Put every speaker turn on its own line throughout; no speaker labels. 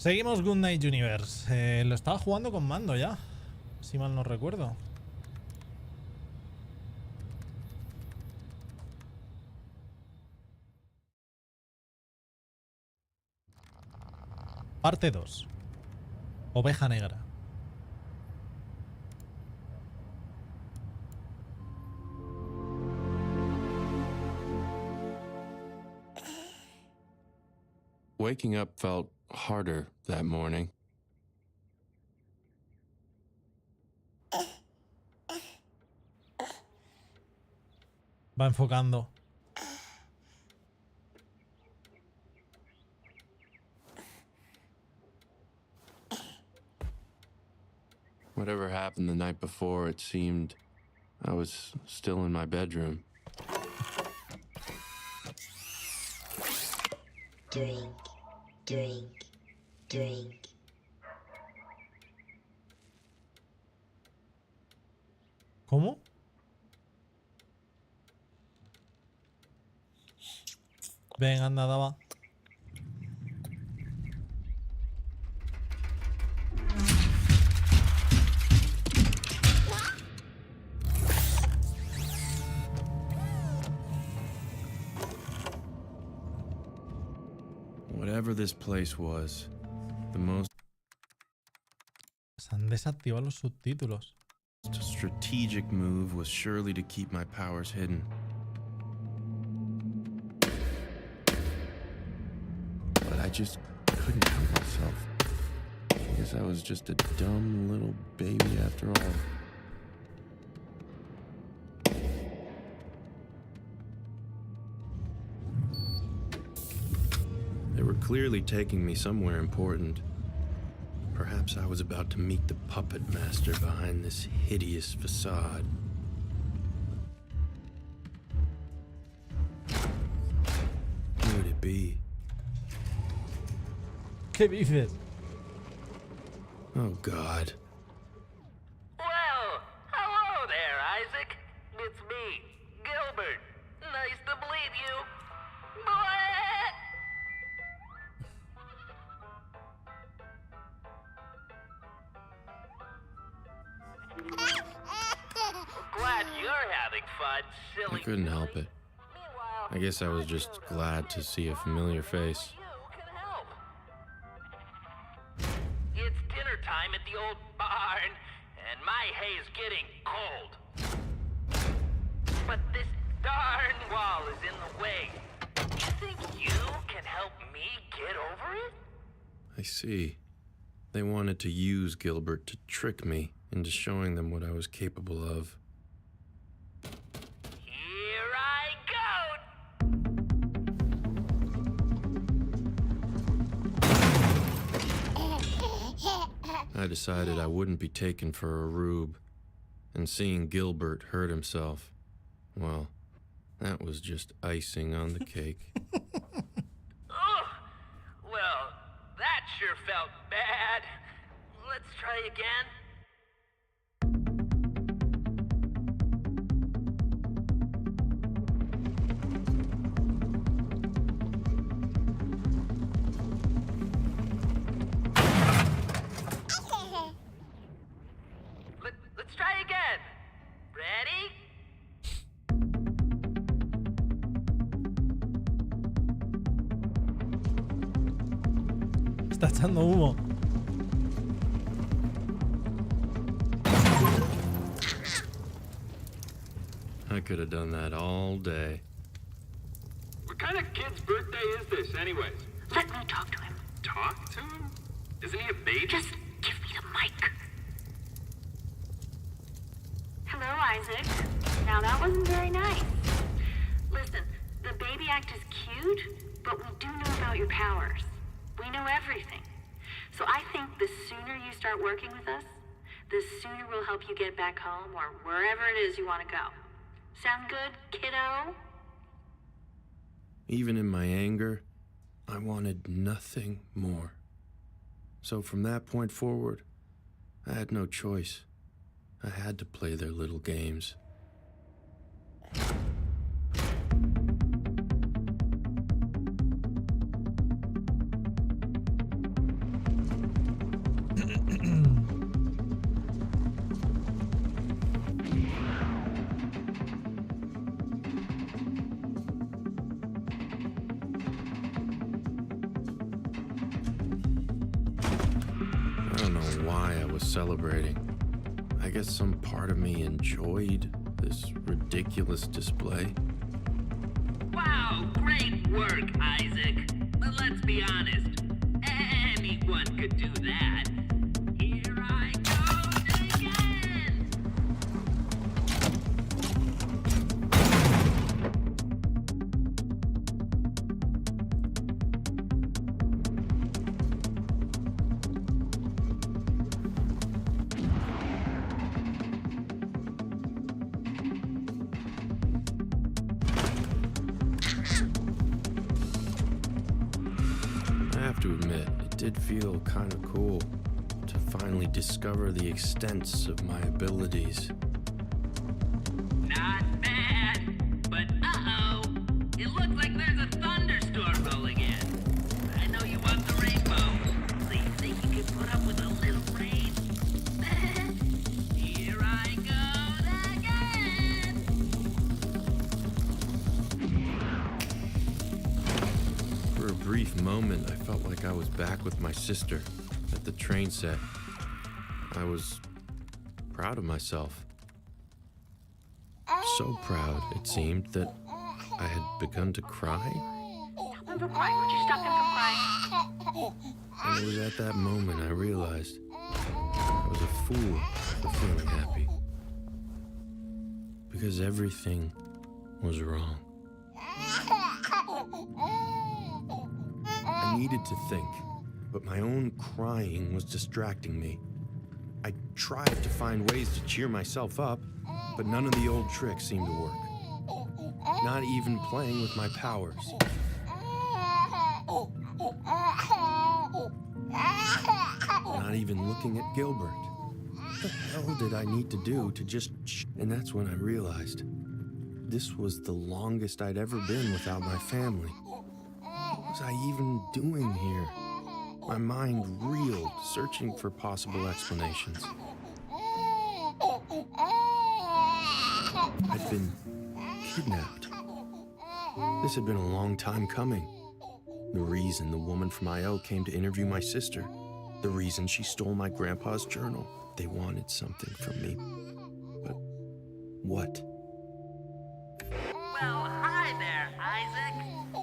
Seguimos Goodnight Universe. Lo estaba jugando con mando ya, si mal no recuerdo. Parte 2. Oveja negra.
Waking up felt harder that morning.
Va enfocando.
Whatever happened the night before, it seemed I was still in my bedroom.
Drink, drink, drink.
¿Cómo? Venga, anda, daba.
Whatever this place was, the most
Se han desactivado los subtítulos.
strategic move was surely to keep my powers hidden. But I just couldn't help myself. I guess I was just a dumb little baby after all. They were clearly taking me somewhere important. Perhaps I was about to meet the puppet master behind this hideous facade. Who would it be?
¿Qué dices?
Oh, God.
Well, hello there, Isaac. It's me, Gilbert. Nice to meet you. Bleh! Glad you're having fun,
I
silly.
couldn't help it.
Meanwhile,
I guess I was just glad to see a familiar face.
you can help. It's dinner time at the old barn, and my hay's getting cold. But this darn wall is in the way. You think you can help me get over it?
I see. They wanted to use Gilbert to trick me into showing them what I was capable of.
Here I go!
I decided I wouldn't be taken for a rube, and seeing Gilbert hurt himself, well, that was just icing on the cake.
Ugh! Well, that sure felt bad. Let's try again. Let's try again. Ready?
Está echando humo.
I could have done that all day.
What kind of kid's birthday is this, anyways?
Let me talk to him.
Talk to him? Isn't he a baby?
Just give me the mic. Hello, Isaac. Now that wasn't very nice. Listen, the baby act is cute, but we do know about your powers. We know everything. So I think the sooner you start working with us, the sooner we'll help you get back home or wherever it is you want to go. Sound good, kiddo?
Even in my anger, I wanted nothing more. So from that point forward, I had no choice. I had to play their little games. don't know why I was celebrating. I guess some part of me enjoyed this ridiculous display.
Wow, great work, Isaac. But let's be honest, anyone could do that. Here I go again!
I have to admit, it did feel kind of cool to finally discover the extents of my abilities.
Not bad, but uh-oh. It looks like there's a thunderstorm rolling in. I know you want the rainbow, so you think you can put up with a little rain? Here I go again!
For a brief moment, I felt like I was back with my sister at the train set. I was proud of myself. So proud, it seemed, that I had begun to cry.
Stop him from crying. Would you stop him from crying?
And it was at that moment I realized I was a fool for feeling happy. Because everything was wrong. I needed to think, but my own crying was distracting me. I tried to find ways to cheer myself up, but none of the old tricks seemed to work. Not even playing with my powers. Not even looking at Gilbert. What the hell did I need to do to just And that's when I realized this was the longest I'd ever been without my family. What was I even doing here? My mind reeled, searching for possible explanations. I'd been kidnapped. This had been a long time coming. The reason the woman from IO came to interview my sister. The reason she stole my grandpa's journal. They wanted something from me. But what?
Well, hi there, Isaac.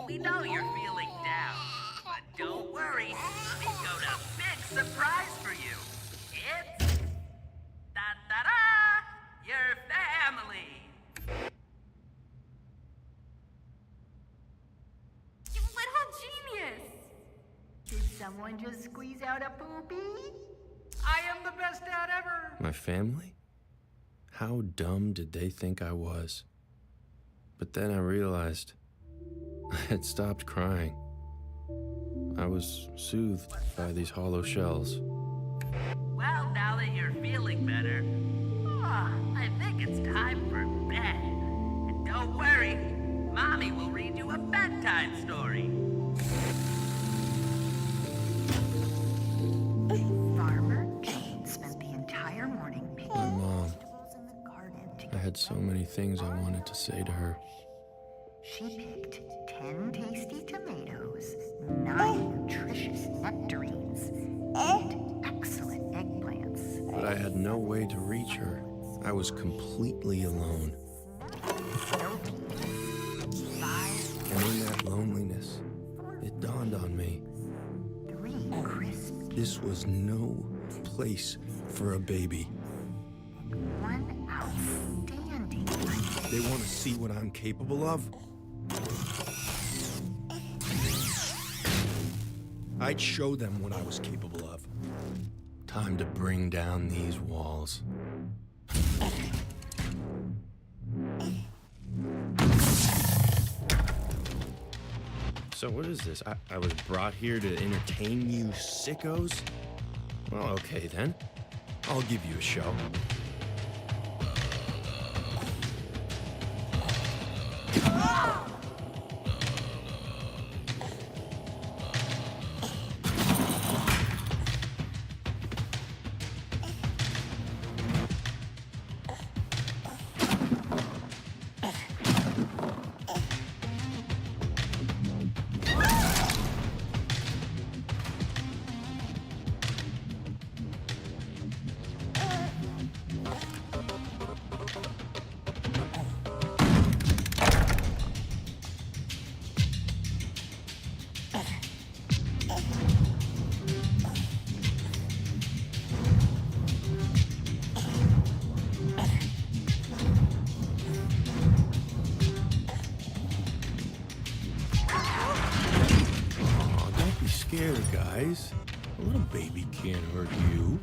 We know you're feeling down, but don't worry. We've got a big surprise for you. It's da-da-da, your family.
You little genius! Did someone just squeeze out a poopy?
I am the best dad ever.
My family? How dumb did they think I was? But then I realized I had stopped crying. I was soothed by these hollow shells.
Well, now that you're feeling better, I think it's time for bed. And don't worry, Mommy will read you a bedtime story.
Farmer Jane spent the entire morning picking
My mom.
vegetables in the garden to
I had so many things I wanted to say to her.
She picked 10 tasty tomatoes, 9 nutritious nectarines, 8 excellent eggplants.
But I had no way to reach her. I was completely alone.
No peas, 5,
And in that loneliness, it dawned on me.
3 crisp,
This was no place for a baby.
1 outstanding onion.
They want to see what I'm capable of? I'd show them what I was capable of. Time to bring down these walls. So what is this? I was brought here to entertain you sickos? Well, okay then. I'll give you a show. scared, guys. A little baby can't hurt you.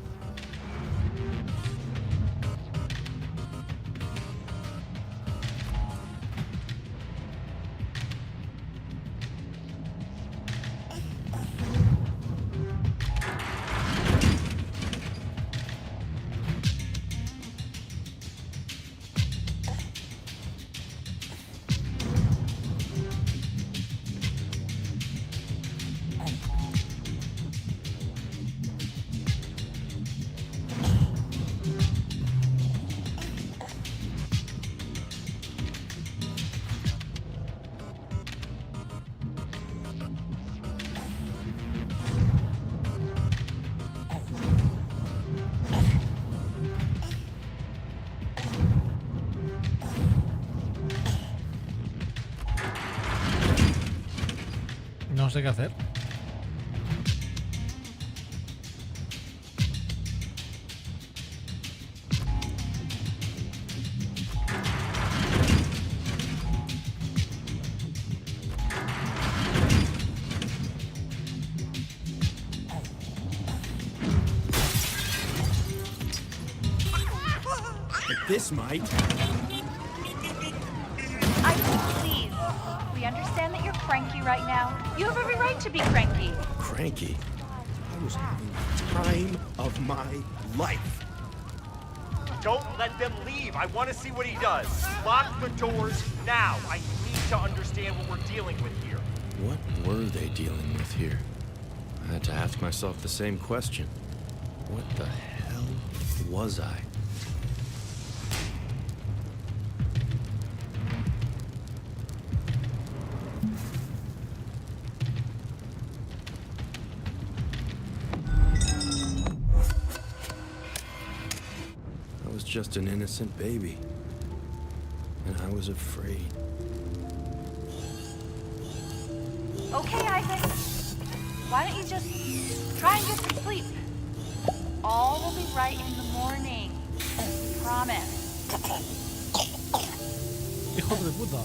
No sé qué hacer.
This might.
Please. We understand that you're cranky right now. You have every right to be cranky.
Cranky? I was having the time of my life.
Don't let them leave. I want to see what he does. Lock the doors now. I need to understand what we're dealing with here.
What were they dealing with here? I had to ask myself the same question. What the hell was I? I was just an innocent baby, and I was afraid.
Okay, Isaac. Why don't you just try and get some sleep? All will be right in the morning. Promise.
Hijos de puta.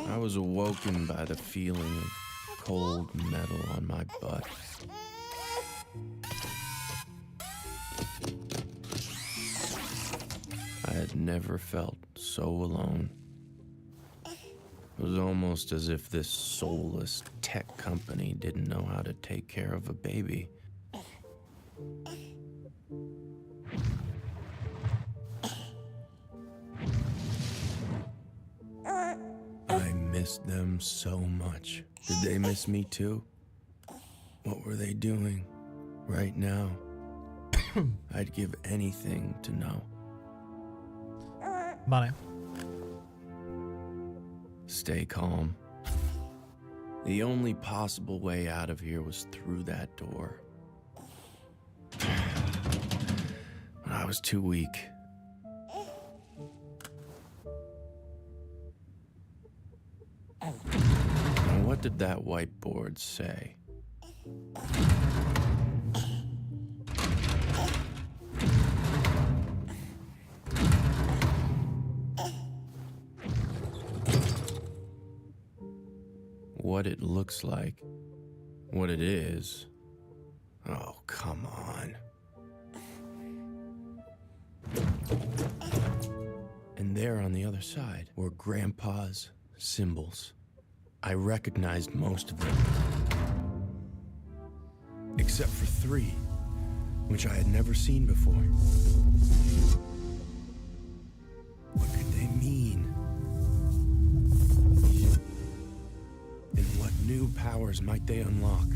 I was awoken by the feeling of cold metal on my butt. I had never felt so alone. It was almost as if this soulless tech company didn't know how to take care of a baby. I missed them so much. Did they miss me too? What were they doing right now? I'd give anything to know.
Vale.
Stay calm. The only possible way out of here was through that door. I was too weak. Now, what did that whiteboard say? What it looks like, what it is. Oh, come on. And there on the other side were Grandpa's symbols. I recognized most of them, except for 3, which I had never seen before. What could they mean? And what new powers might they unlock?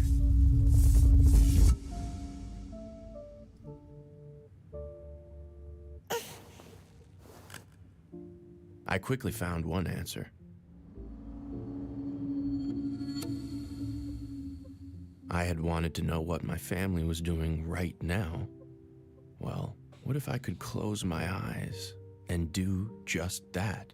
I quickly found one answer. I had wanted to know what my family was doing right now. Well, what if I could close my eyes and do just that?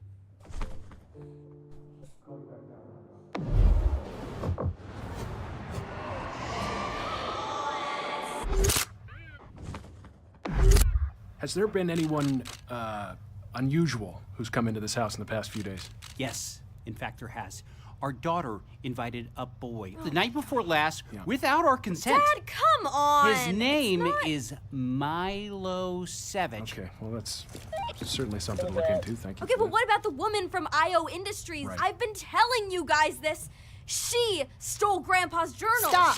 Has there been anyone unusual who's come into this house in the past few days?
Yes, in fact there has. Our daughter invited a boy the night before last without our consent.
Dad, come on!
His name is Milo Savage.
Okay, well that's certainly something to look into, thank you.
Okay, but what about the woman from IO Industries?
Right.
I've been telling you guys this. She stole Grandpa's journal.
Stop!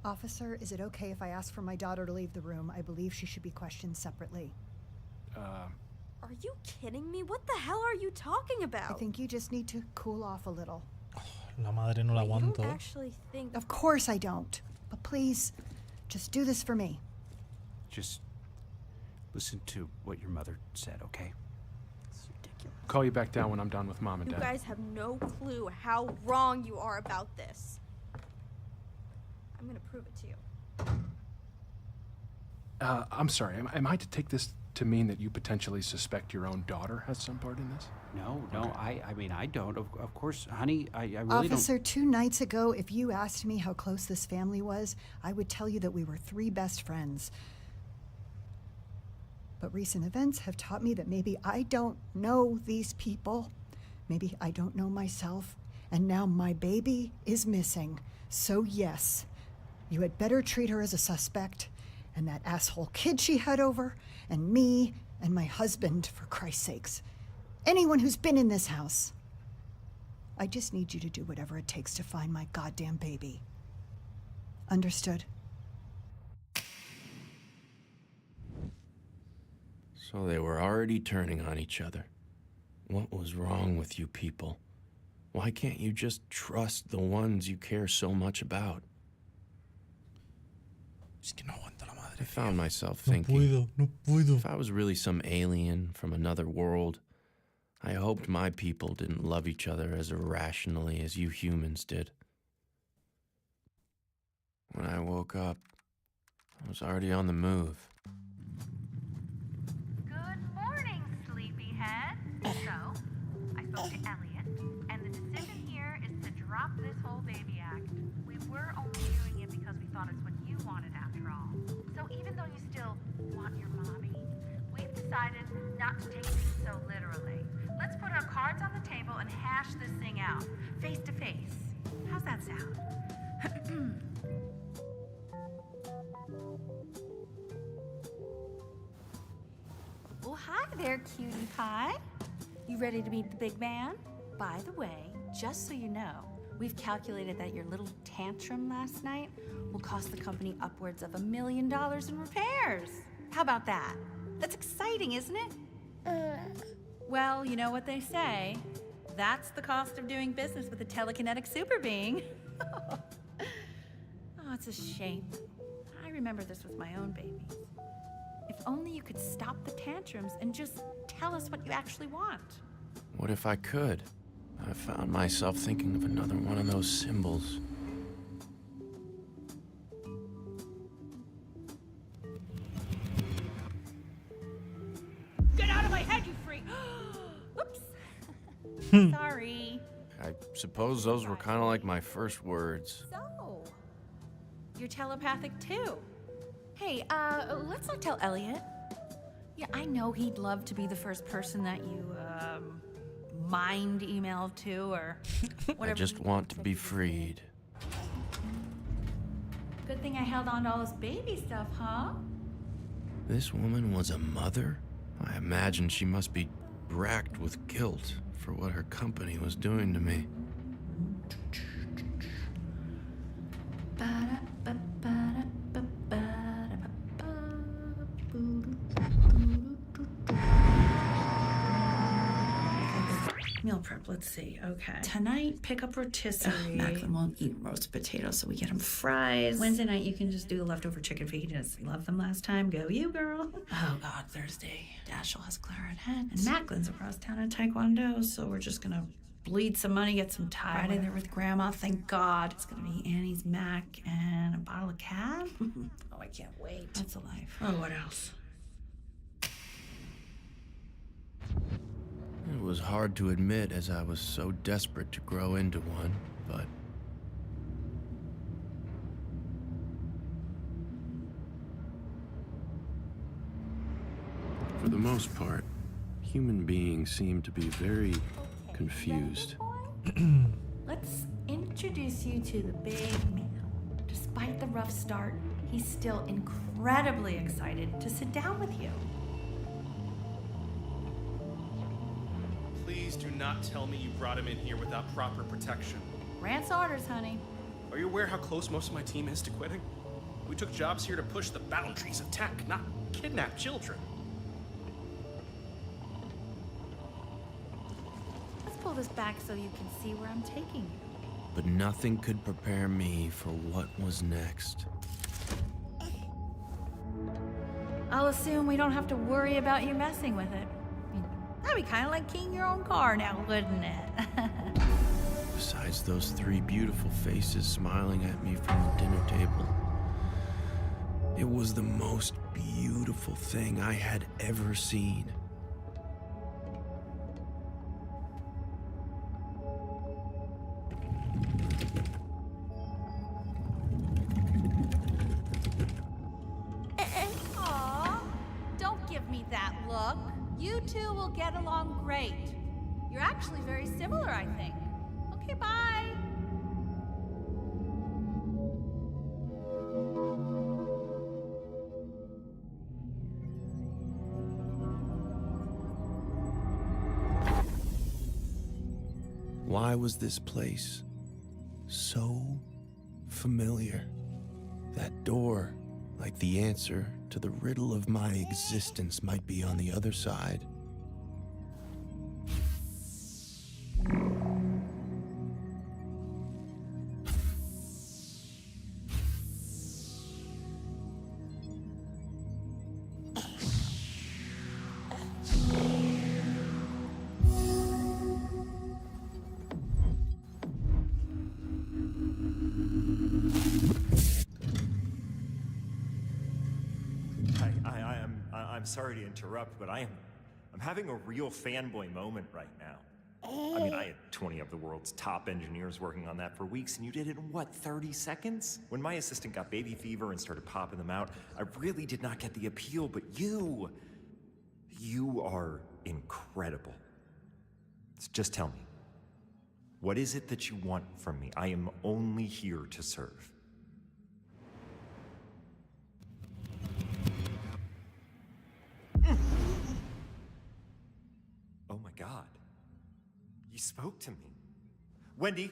Officer, is it okay if I ask for my daughter to leave the room? I believe she should be questioned separately.
Are you kidding me? What the hell are you talking about?
I think you just need to cool off a little.
La madre no la
You
aguanto.
don't actually think...
Of course I don't. But please, just do this for me.
Just listen to what your mother said, okay? It's ridiculous.
Call you back down when I'm done with Mom and
You
Dad.
guys have no clue how wrong you are about this. I'm gonna prove it to you.
I'm sorry, am I to take this to mean that you potentially suspect your own daughter has some part in this?
No, I mean, I don't. Of course, honey, I really
Officer,
don't.
2 nights ago, if you asked me how close this family was, I would tell you that we were 3 best friends. But recent events have taught me that maybe I don't know these people. Maybe I don't know myself. And now my baby is missing. So yes, you had better treat her as a suspect. And that asshole kid she had over, and me, and my husband, for Christ's sakes. Anyone who's been in this house. I just need you to do whatever it takes to find my goddamn baby. Understood?
So they were already turning on each other. What was wrong with you people? Why can't you just trust the ones you care so much about?
Es que no aguanto la madre.
I found myself
No
thinking,
puedo.
if I was really some alien from another world, I hoped my people didn't love each other as irrationally as you humans did. When I woke up, I was already on the move.
Good morning, sleepyhead. So, I spoke to Elliot, and the decision here is to drop this whole baby act. We were only doing it because we thought it's what you wanted after all. So even though you still want your mommy, we've decided not to take things so literally. Let's put our cards on the table and hash this thing out, face to face. How's that sound?
Well, hi there, cutie pie. You ready to meet the big man? By the way, just so you know, we've calculated that your little tantrum last night will cost the company upwards of $1 million in repairs. How about that? That's exciting, isn't it? Well, you know what they say. That's the cost of doing business with a telekinetic super being. Oh, it's a shame. I remember this with my own babies. If only you could stop the tantrums and just tell us what you actually want.
What if I could? I found myself thinking of another one of those symbols.
Get out of my head, you freak! Oops. Sorry.
I suppose those were kind of like my first words.
So, you're telepathic too. Hey, let's not tell Elliot. Yeah, I know he'd love to be the first person that you, mind email to or whatever.
I just want to be freed.
Good thing I held on to all this baby stuff, huh?
This woman was a mother? I imagine she must be racked with guilt for what her company was doing to me.
Meal prep, let's see. Okay. Tonight, pick up rotisserie. Macklin won't eat roast potatoes, so we get him fries. Wednesday night, you can just do the leftover chicken fajitas. You loved them last time. Go you, girl. Oh, God, Thursday. Dashel has clarinet. And Macklin's across town at Taekwondo, so we're just gonna bleed some money, get some Thai. Friday there with Grandma, thank God. It's gonna be Annie's mac and a bottle of cab. Oh, I can't wait. That's a life. Oh, what else?
It was hard to admit as I was so desperate to grow into one, but... the most part, human beings seem to be very confused.
Let's introduce you to the big man. Despite the rough start, he's still incredibly excited to sit down with you.
Please do not tell me you brought him in here without proper protection.
Grant's orders, honey.
Are you aware how close most of my team is to quitting? We took jobs here to push the boundaries of tech, not kidnap children.
Let's pull this back so you can see where I'm taking you.
But nothing could prepare me for what was next.
I'll assume we don't have to worry about you messing with it. I mean, that'd be kind of like keying your own car now, wouldn't it?
Besides those three beautiful faces smiling at me from the dinner table, it was the most beautiful thing I had ever seen.
Aw, don't give me that look. You two will get along great. You're actually very similar, I think. Okay, bye.
Why was this place so familiar? That door, like the answer to the riddle of my existence, might be on the other side.
I'm sorry to interrupt, but I'm having a real fanboy moment right now. I mean, I had 20 of the world's top engineers working on that for weeks, and you did it in, what, 30 seconds? When my assistant got baby fever and started popping them out, I really did not get the appeal, but you are incredible. So just tell me, what is it that you want from me? I am only here to serve. Oh my God. You spoke to me. Wendy?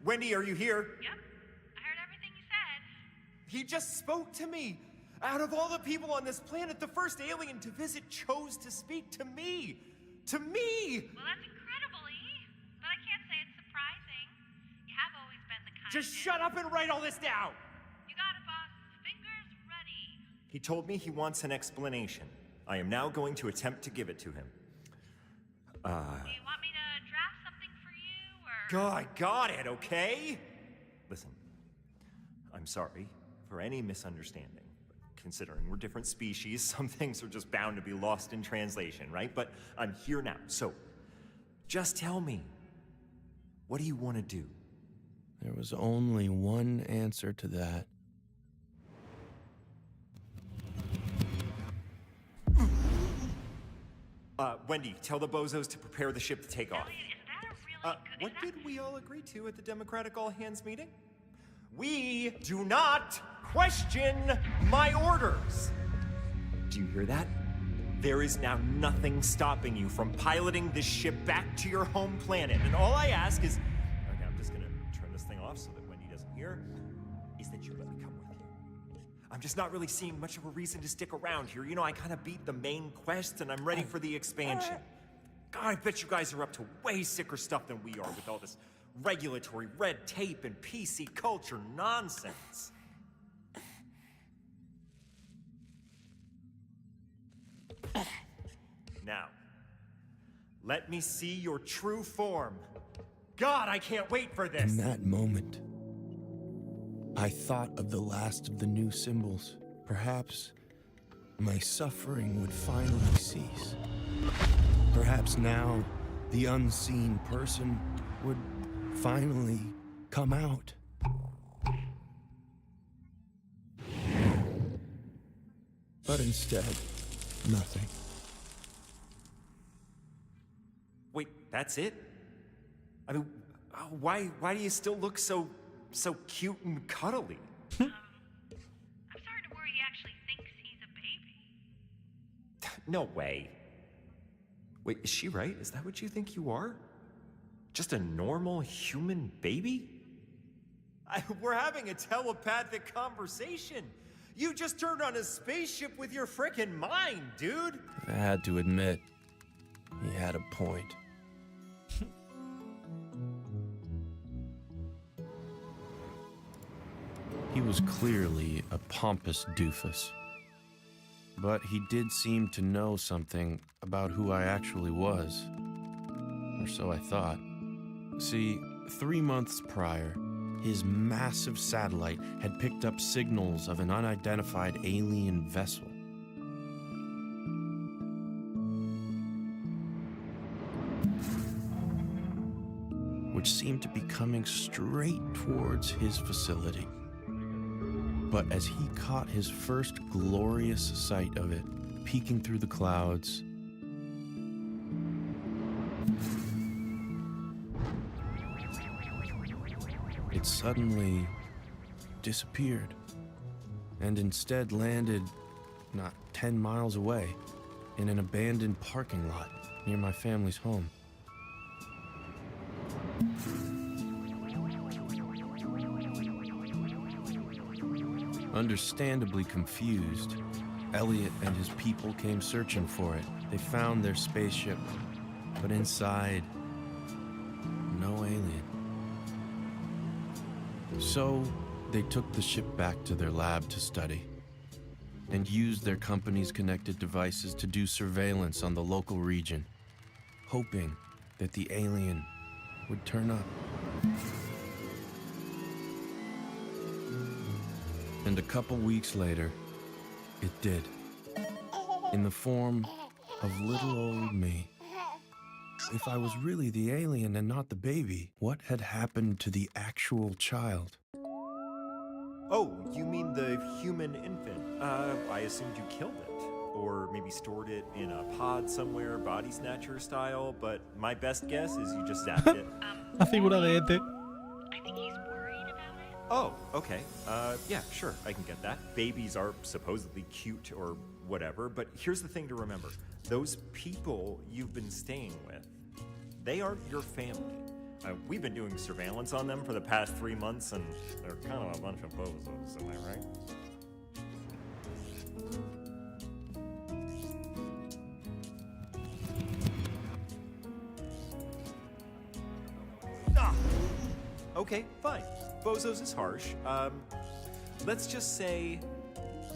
Wendy, are you here?
Yep. I heard everything you said.
He just spoke to me. Out of all the people on this planet, the first alien to visit chose to speak to me. To me!
Well, that's incredible, E. But I can't say it's surprising. You have always been the kindest.
Just shut up and write all this down!
You got it, boss. Fingers ready.
He told me he wants an explanation. I am now going to attempt to give it to him.
Do you want me to draft something for you, or...?
God, got it, okay? Listen, I'm sorry for any misunderstanding. Considering we're different species, some things are just bound to be lost in translation, right? But I'm here now, so just tell me, what do you want to do?
There was only one answer to that.
Wendy, tell the bozos to prepare the ship to take off.
Elliot, is that a really good
What did we all agree to at the Democratic All-Hands meeting? We do not question my orders! Do you hear that? There is now nothing stopping you from piloting this ship back to your home planet, and all I ask is... Okay, I'm just gonna turn this thing off so that Wendy doesn't hear, is that you let me come with you. I'm just not really seeing much of a reason to stick around here. You know, I kind of beat the main quest, and I'm ready for the expansion. God, I bet you guys are up to way sicker stuff than we are with all this regulatory red tape and PC culture nonsense. Now, let me see your true form. God, I can't wait for this!
In that moment, I thought of the last of the new symbols. Perhaps my suffering would finally cease. Perhaps now the unseen person would finally come out. But instead, nothing.
Wait, that's it? I mean, why do you still look so cute and cuddly?
I'm starting to worry he actually thinks he's a baby.
No way. Wait, is she right? Is that what you think you are? Just a normal human baby? We're having a telepathic conversation. You just turned on a spaceship with your frickin' mind, dude.
I had to admit, he had a point. He was clearly a pompous doofus. But he did seem to know something about who I actually was. Or so I thought. See, 3 months prior, his massive satellite had picked up signals of an unidentified alien vessel. Which seemed to be coming straight towards his facility. But as he caught his first glorious sight of it, peeking through the clouds, it suddenly disappeared, and instead landed not 10 miles away in an abandoned parking lot near my family's home. Understandably confused, Elliot and his people came searching for it. They found their spaceship, but inside, no alien. So, they took the ship back to their lab to study, and used their company's connected devices to do surveillance on the local region, hoping that the alien would turn up. And a couple weeks later, it did. In the form of little old me. If I was really the alien and not the baby, what had happened to the actual child?
Oh, you mean the human infant? I assumed you killed it. Or maybe stored it in a pod somewhere, body snatcher style, but my best guess is you just zapped it.
La figura de ET.
I think he's worried about it.
Oh, okay. Yeah, sure, I can get that. Babies are supposedly cute or whatever, but here's the thing to remember. Those people you've been staying with, they aren't your family. We've been doing surveillance on them for the past 3 months, and they're kind of a bunch of bozos, am I right? Okay, fine. Bozos is harsh. Let's just say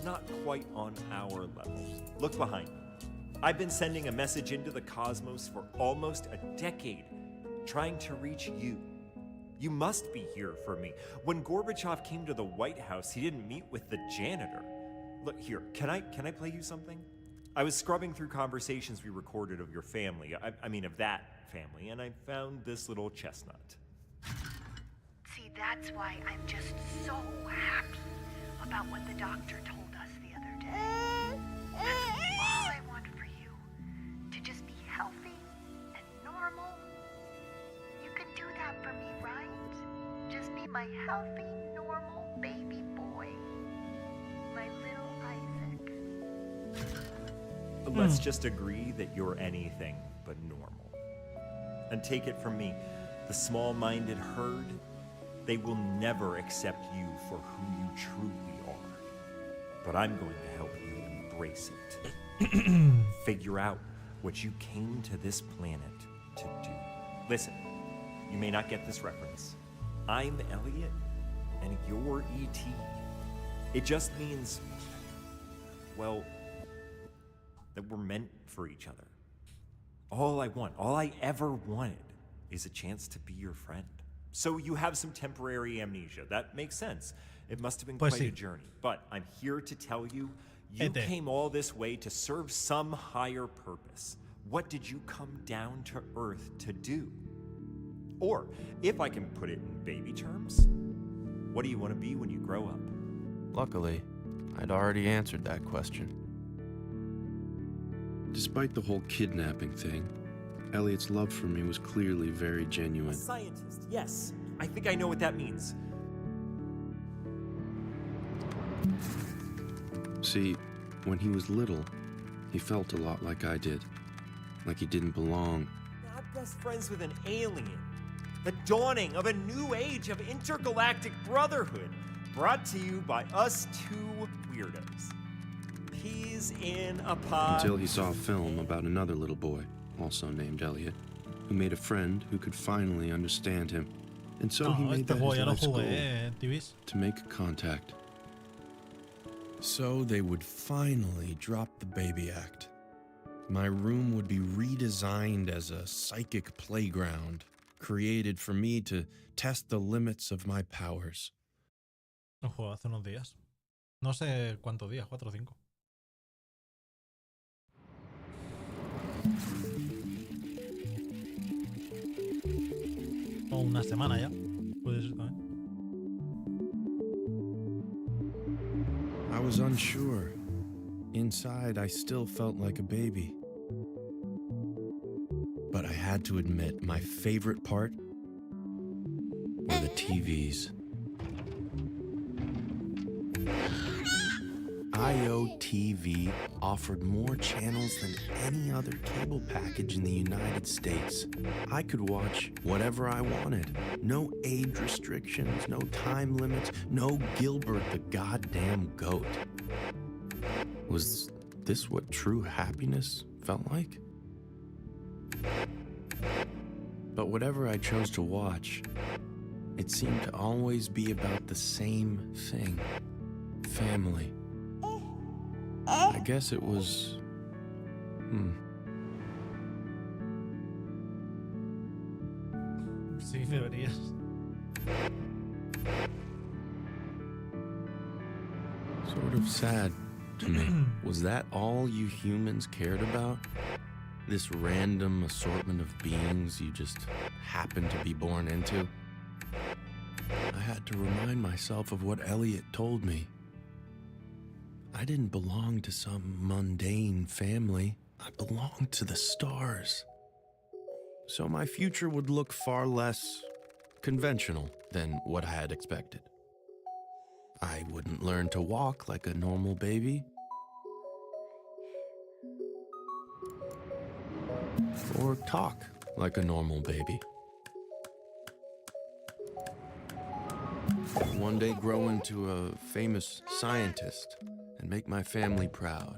not quite on our level. Look behind me. I've been sending a message into the cosmos for almost a decade, trying to reach you. You must be here for me. When Gorbachev came to the White House, he didn't meet with the janitor. Look here, can I play you something? I was scrubbing through conversations we recorded of your family, I mean of that family, and I found this little chestnut.
See, that's why I'm just so happy about what the doctor told us the other day. That's all I want for you, to just be healthy and normal. You can do that for me, right? Just be my healthy, normal baby boy. My little Isaac.
Let's just agree that you're anything but normal. And take it from me, the small-minded herd, they will never accept you for who you truly are. But I'm going to help you embrace it. Figure out what you came to this planet to do. Listen, you may not get this reference. I'm Elliot, and you're E.T. It just means, well, that we're meant for each other. All I ever wanted, is a chance to be your friend. So you have some temporary amnesia. That makes sense. It must have been quite a journey. But I'm here to tell you, you came all this way to serve some higher purpose. What did you come down to Earth to do? Or, if I can put it in baby terms, what do you want to be when you grow up?
Luckily, I'd already answered that question. Despite the whole kidnapping thing, Elliot's love for me was clearly very
A
genuine.
scientist, yes. I think I know what that means.
See, when he was little, he felt a lot like I did. Like he didn't belong.
Not best friends with an alien. The dawning of a new age of intergalactic brotherhood, brought to you by us two weirdos. Peas in a pod.
Until he saw a film about another little boy, also named Elliot, who made a friend who could finally understand him. And so he made that his life's goal, to make contact. So they would finally drop the baby act. My room would be redesigned as a psychic playground, created for me to test the limits of my powers.
Un juego hace unos días. No sé cuántos días, 4 o 5. O una semana ya. Puede ser también.
I was unsure. Inside, I still felt like a baby. But I had to admit, my favorite part were the TVs. IOTV offered more channels than any other cable package in the United States. I could watch whatever I wanted. No age restrictions, no time limits, no Gilbert the goddamn goat. Was this what true happiness felt like? But whatever I chose to watch, it seemed to always be about the same thing. Family. I guess it was...
Sí, deberías.
Sort of sad to me. Was that all you humans cared about? This random assortment of beings you just happened to be born into? I had to remind myself of what Elliot told me. I didn't belong to some mundane family. I belonged to the stars. So my future would look far less conventional than what I had expected. I wouldn't learn to walk like a normal baby. Or talk like a normal baby. One day grow into a famous scientist and make my family proud.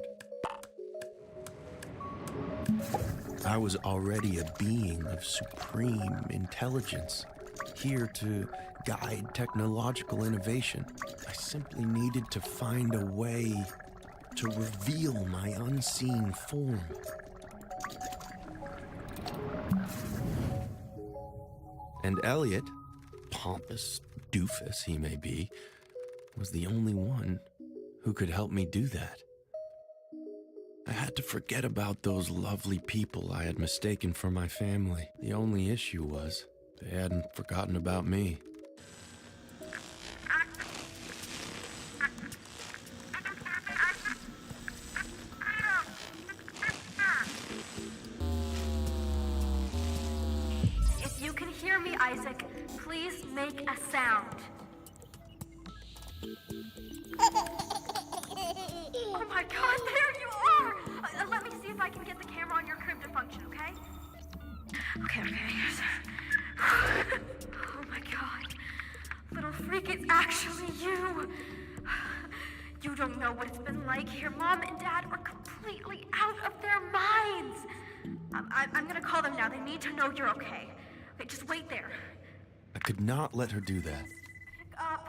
I was already a being of supreme intelligence, here to guide technological innovation. I simply needed to find a way to reveal my unseen form. And Elliot, pompous doofus he may be, was the only one who could help me do that. I had to forget about those lovely people I had mistaken for my family. The only issue was they hadn't forgotten about me.
If you can hear me, Isaac, please make a sound. Oh my god, there you are! Let me see if I can get the camera on your crib to function, okay? Okay. Oh my god. Little freak, it's actually you. You don't know what it's been like here. Mom and Dad are completely out of their minds. I'm gonna call them now. They need to know you're okay. Okay, just wait there.
I could not let her do that.
Pick up.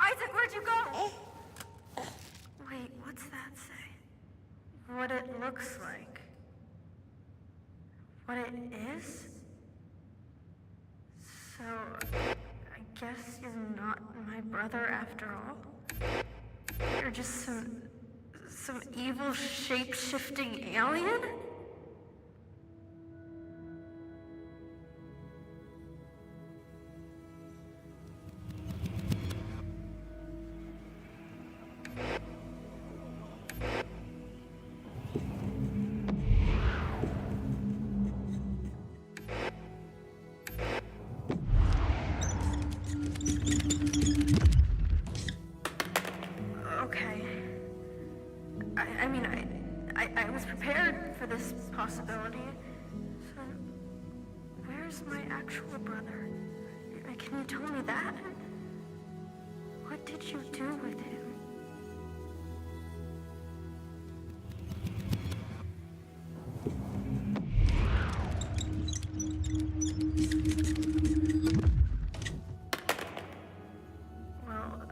Isaac, where'd you go? Wait, what's that say? what it looks like. What it is? So, I guess you're not my brother after all? You're just some evil shape-shifting alien? I was prepared for this possibility. So, where's my actual brother? Can you tell me that? What did you do with him? Well,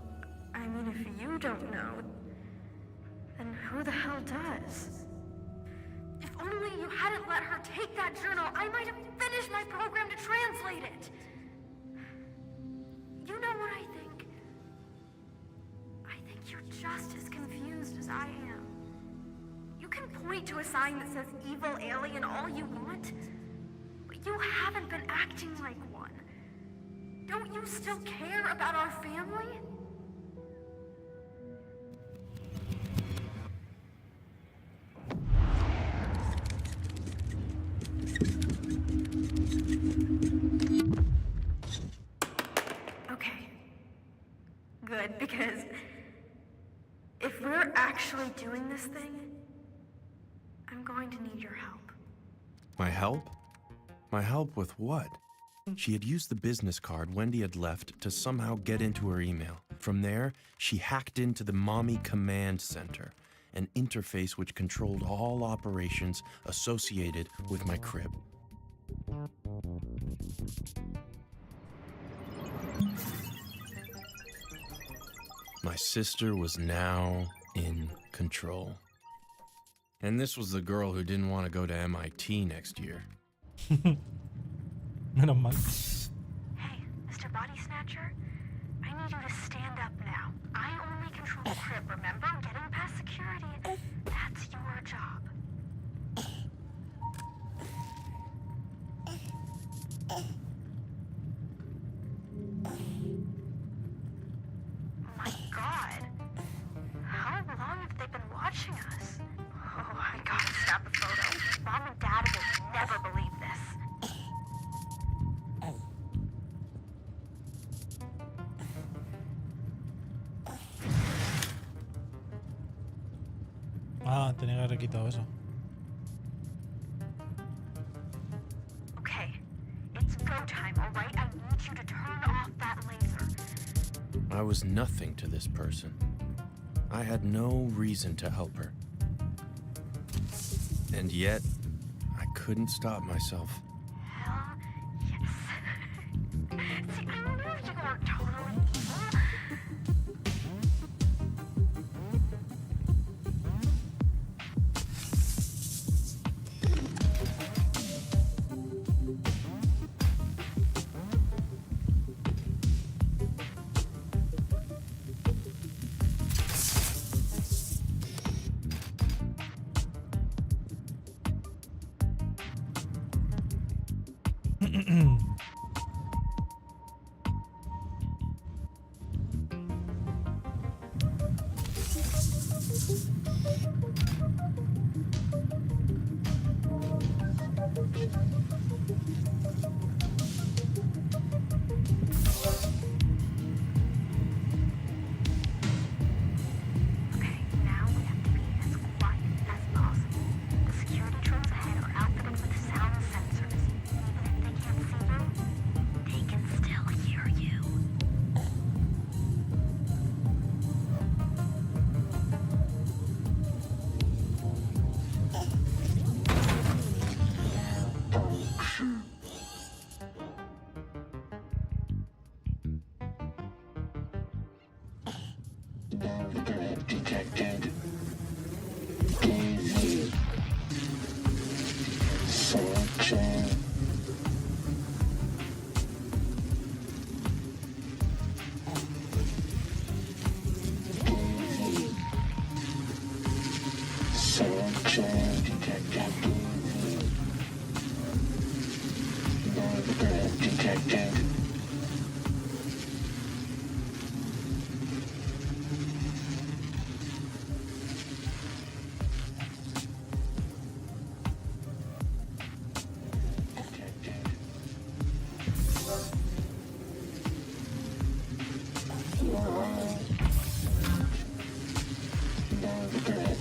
I mean, if you don't know, then who the hell does? If only you hadn't let her take that journal, I might have finished my program to translate it. You know what I think? I think you're just as confused as I am. You can point to a sign that says evil alien all you want, but you haven't been acting like one. Don't you still care about our family? Okay. Good, because if we're actually doing this thing, I'm going to need your help.
My help? My help with what? She had used the business card Wendy had left to somehow get into her email. From there, she hacked into the Mommy Command Center, an interface which controlled all operations associated with my crib. My sister was now in control. And this was the girl who didn't want to go to MIT next year.
Menos mal.
Hey, Mr. Body Snatcher, I need you to stand up now. I only control the crib, remember? Getting past security, that's your job. My God, how long have they been watching us? Oh, I gotta snap a photo. Mom and Dad will never believe this.
Ah, tenía que haber quitado eso.
Okay, it's go time, all right? I need you to turn off that laser.
I was nothing to this person. I had no reason to help her. And yet, I couldn't stop myself.
Hell yes. See, I knew you weren't totally evil.
Detected. Dizzy.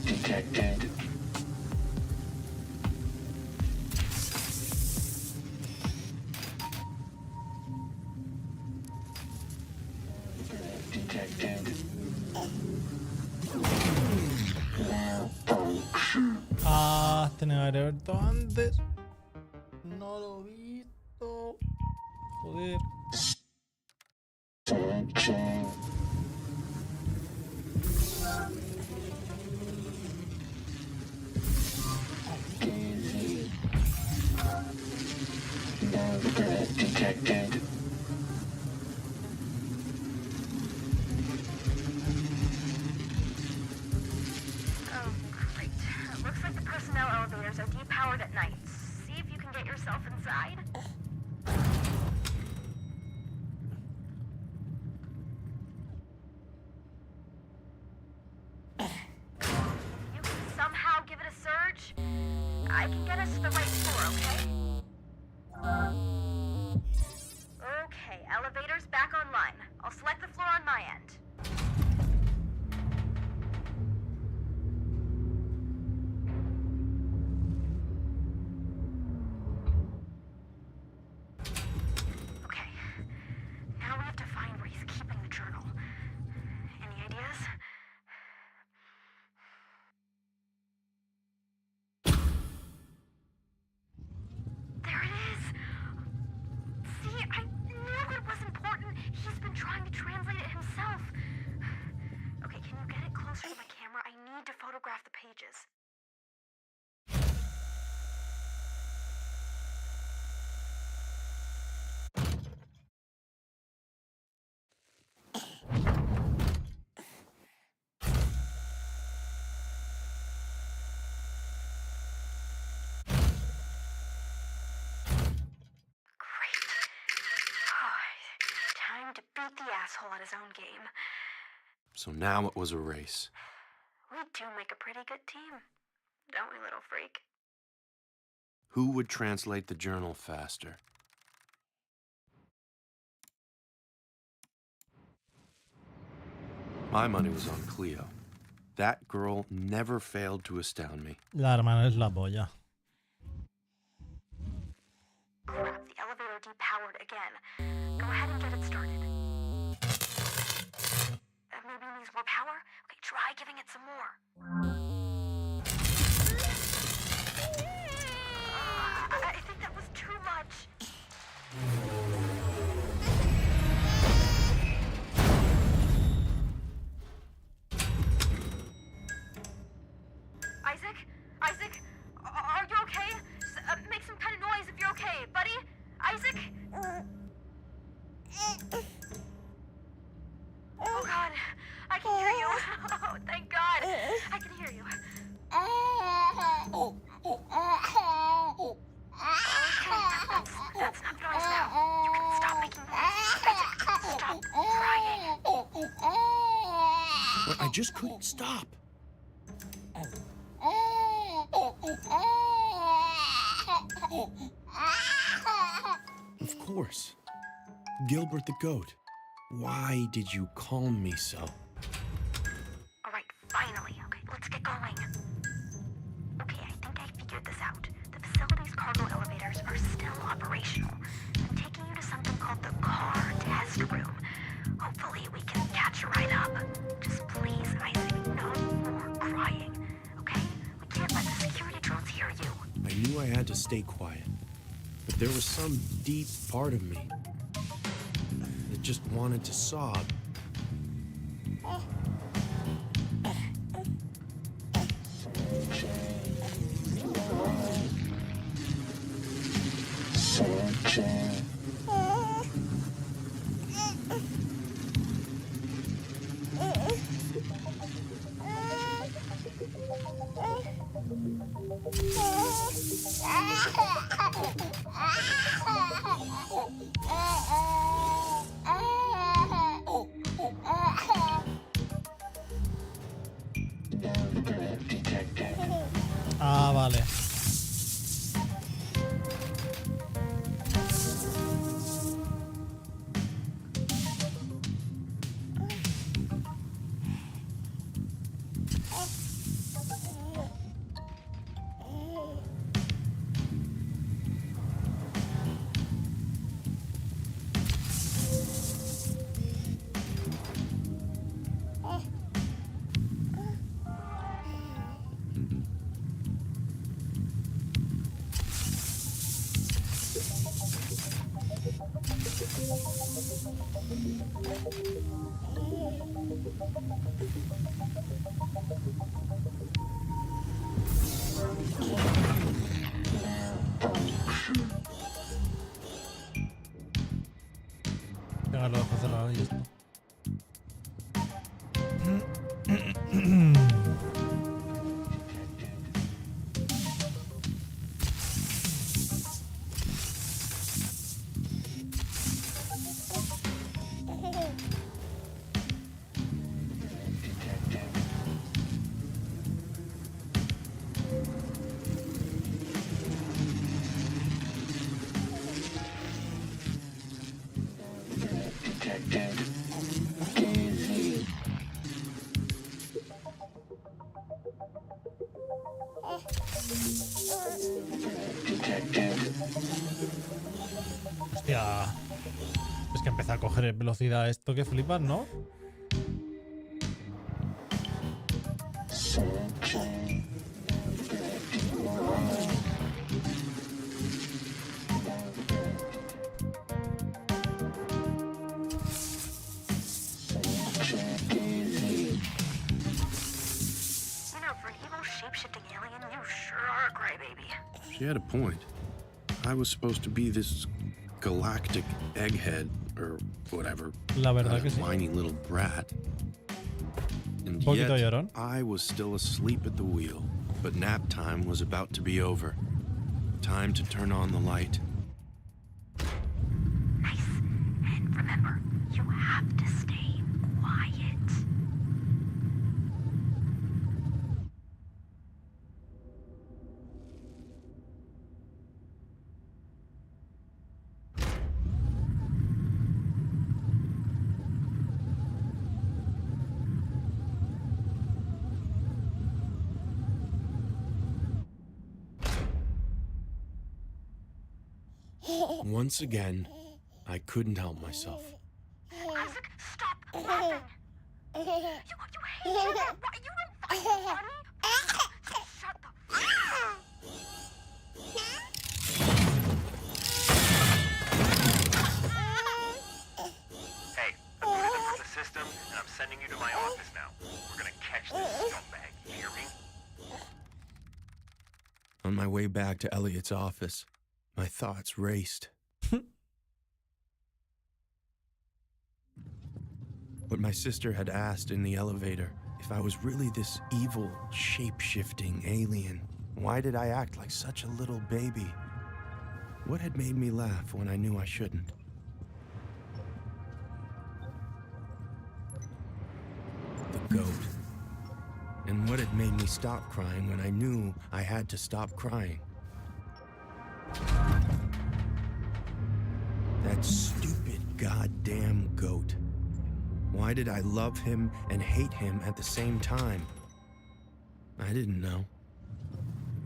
Detected.
Ah, tenía que haber visto antes. No lo he visto. Joder.
Detected.
Oh, great. It looks like the personnel elevators are depowered at night. See if you can get yourself inside. You can somehow give it a surge. I can get us to the right floor, okay? Okay, elevators back online. I'll select the floor on my end. Okay, now we have to find where he's keeping the journal. Any ideas? There it is! See, I knew it was important. He's been trying to translate it himself. Okay, can you get it closer to my camera? I need to photograph the pages. Time to beat the asshole at his own game.
So now it was a race.
We do make a pretty good team, don't we, little freak?
Who would translate the journal faster? My money was on Cleo. That girl never failed to astound me.
La hermana es la polla.
Crap, the elevator depowered again. Go ahead and get it started. Maybe it needs more power? Okay, try giving it some more. I think that was too much. Isaac, are you okay? Make some kind of noise if you're okay, buddy. Isaac? Oh God, I can hear you. Oh, thank God, I can hear you. Okay, that's enough noise now. You can stop making noise. Isaac, stop crying.
But I just couldn't stop. Of course. Gilbert the goat. Why did you calm me so?
All right, finally. Okay, let's get going. Okay, I think I figured this out. The facility's cargo elevators are still operational. I'm taking you to something called the car test room. Hopefully we can catch a ride up. Just please, Isaac, no more crying. Okay? We can't let the security drones hear you.
I knew I had to stay quiet, but there was some deep part of me that just wanted to sob.
Ah, vale. Venga, lo dejo cerrado y esto. Hostia. Es que empieza a coger velocidad esto que flipas, ¿no?
She had a point. I was supposed to be this galactic egghead, or whatever.
La verdad que
a
sí.
whiny little brat. And
Poquito
yet,
llorón.
I was still asleep at the wheel, but nap time was about to be over. Time to turn on the light.
Nice. And remember, you have to stay quiet.
Once again, I couldn't help myself.
Isaac, stop laughing. You hate that. What? You don't find it funny? Shut the
Hey, I'm moving them from the system, and I'm sending you to my office now. We're gonna catch this scumbag, you hear me?
On my way back to Elliot's office, my thoughts raced. What my sister had asked in the elevator, if I was really this evil, shape-shifting alien, why did I act like such a little baby? What had made me laugh when I knew I shouldn't? The goat. And what had made me stop crying when I knew I had to stop crying? That stupid goddamn goat. Why did I love him and hate him at the same time? I didn't know.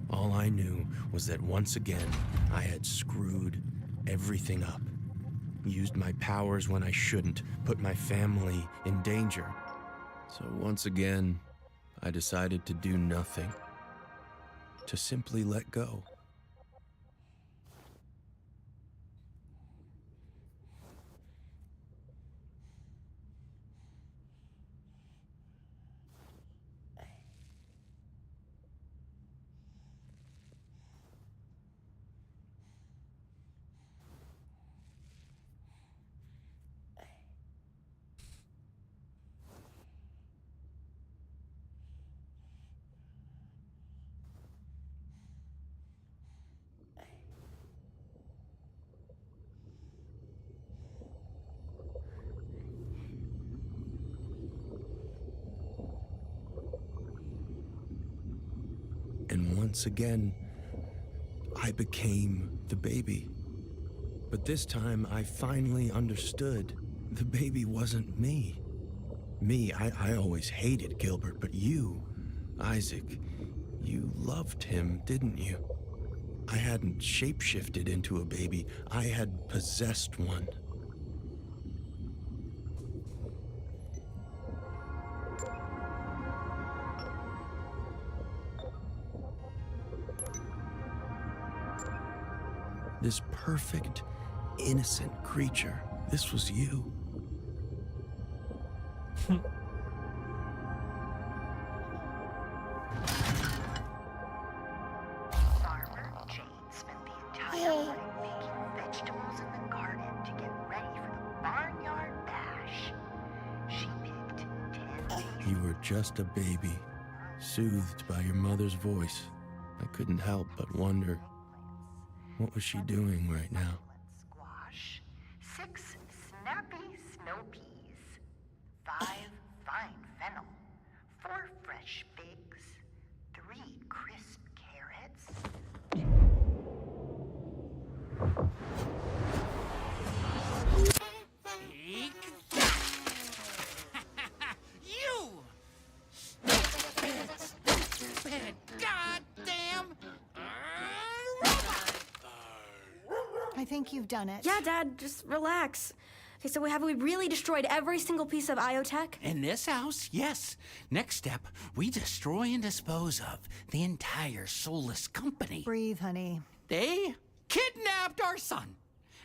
All I knew was that once again, I had screwed everything up. Used my powers when I shouldn't, put my family in danger. So once again, I decided to do nothing. To simply let go. And once again, I became the baby. But this time, I finally understood. The baby wasn't me. I always hated Gilbert, but you, Isaac, you loved him, didn't you? I hadn't shapeshifted into a baby. I had possessed one. This perfect, innocent creature. This was you. You were just a baby, soothed by your mother's voice. I couldn't help but wonder, what was she doing right now?
Squash, 6 snappy snow peas, 5 fine fennel, 4 fresh figs, 3 crisp carrots.
You! Stupid, goddamn robot!
I think you've done it.
Yeah, Dad, just relax. Okay, so have we really destroyed every single piece of IO tech?
In this house, yes. Next step, we destroy and dispose of the entire soulless company.
Breathe, honey.
They kidnapped our son.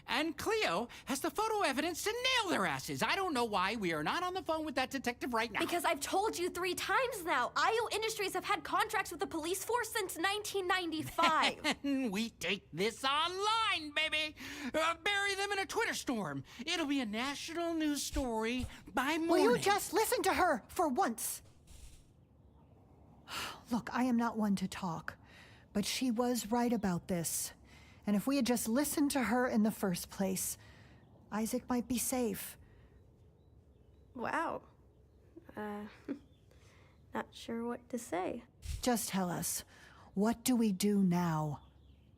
And Cleo has the photo evidence to nail their asses. I don't know why we are not on the phone with that detective right now.
Because I've told you 3 times now. IO Industries have had contracts with the police force since 1995.
And we take this online, baby. Bury them in a Twitter storm. It'll be a national news story by morning.
Will you just listen to her for once? Look, I am not one to talk, but she was right about this. And if we had just listened to her in the first place, Isaac might be safe.
Wow. Not sure what to say.
Just tell us, what do we do now?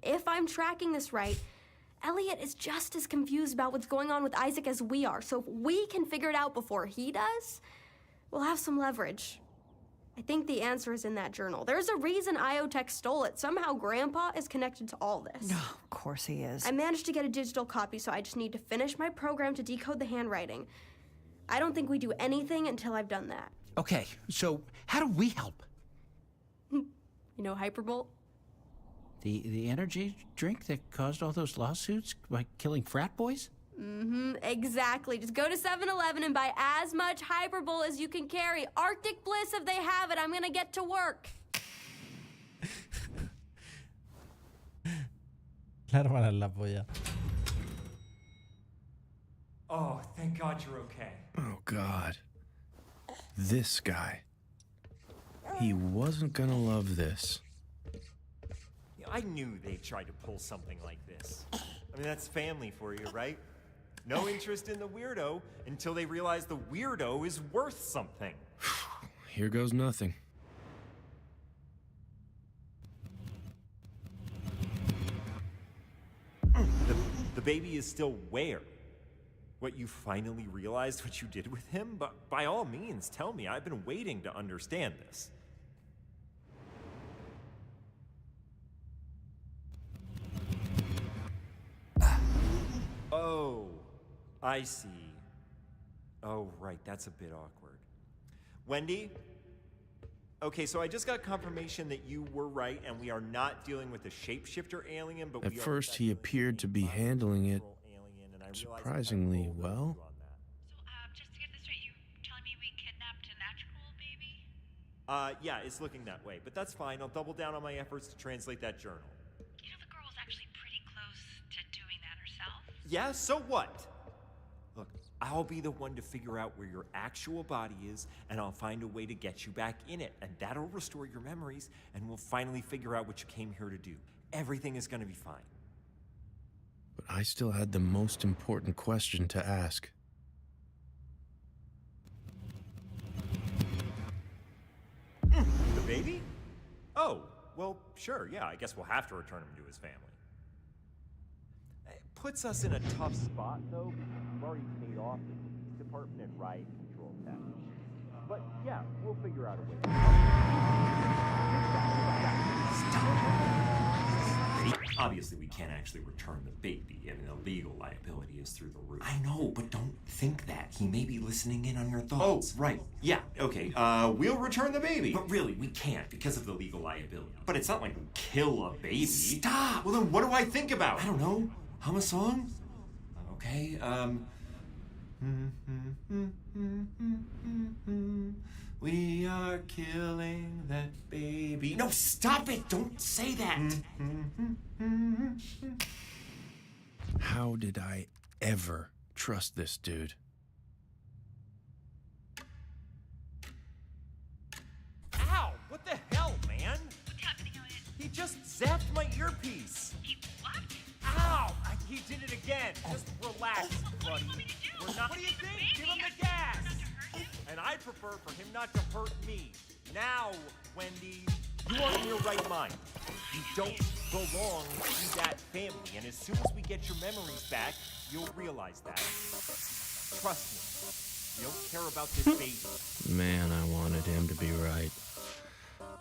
If I'm tracking this right, Elliot is just as confused about what's going on with Isaac as we are. So if we can figure it out before he does, we'll have some leverage. I think the answer is in that journal. There's a reason IoTech stole it. Somehow Grandpa is connected to all this.
No, of course he is.
I managed to get a digital copy, so I just need to finish my program to decode the handwriting. I don't think we do anything until I've done that.
Okay, so how do we help?
You know Hyperbolt?
The energy drink that caused all those lawsuits by killing frat boys?
Mm-hmm, exactly. Just go to 7-Eleven and buy as much Hyperbol as you can carry. Arctic Bliss if they have it. I'm gonna get to work.
La hermana en la polla.
Oh, thank God you're okay.
Oh, God. This guy. He wasn't gonna love this.
I knew they'd try to pull something like this. I mean, that's family for you, right? No interest in the weirdo until they realize the weirdo is worth something.
Here goes nothing.
The baby is still where? What, you finally realized what you did with him? But by all means, tell me. I've been waiting to understand this. Oh, I see. Oh, right, that's a bit awkward. Wendy? Okay, so I just got confirmation that you were right, and we are not dealing with a shapeshifter alien, but
At first, he appeared to be handling it surprisingly well.
Just to get this straight, you telling me we kidnapped an actual baby?
Yeah, it's looking that way, but that's fine. I'll double down on my efforts to translate that journal.
You know, the girl was actually pretty close to doing that herself.
Yeah, so what? Look, I'll be the one to figure out where your actual body is, and I'll find a way to get you back in it, and that'll restore your memories, and we'll finally figure out what you came here to do. Everything is gonna be fine.
But I still had the most important question to ask.
The baby? Oh, well, sure, yeah, I guess we'll have to return him to his family. It puts us in a tough spot, though. We've already paid off the police department and riot control tax. But yeah, we'll figure out a way. Obviously, we can't actually return the baby. I mean, the legal liability is through the roof.
I know, but don't think that. He may be listening in on your thoughts.
Oh, right. Yeah, okay. We'll return the baby.
But really, we can't because of the legal liability.
But it's not like we kill a baby.
Stop!
Well, then what do I think about?
I don't know. Hum a song? Okay, we are killing that baby. No, stop it! Don't say that!
How did I ever trust this dude?
zapped my earpiece.
What?
Ow! He did it again. Just relax, buddy. We're not. What do you think? Give him the gas. And I'd prefer for him not to hurt me. Now, Wendy, you are in your right mind. You don't belong to that family, and as soon as we get your memories back, you'll realize that. Trust me. You don't care about this baby.
Man, I wanted him to be right.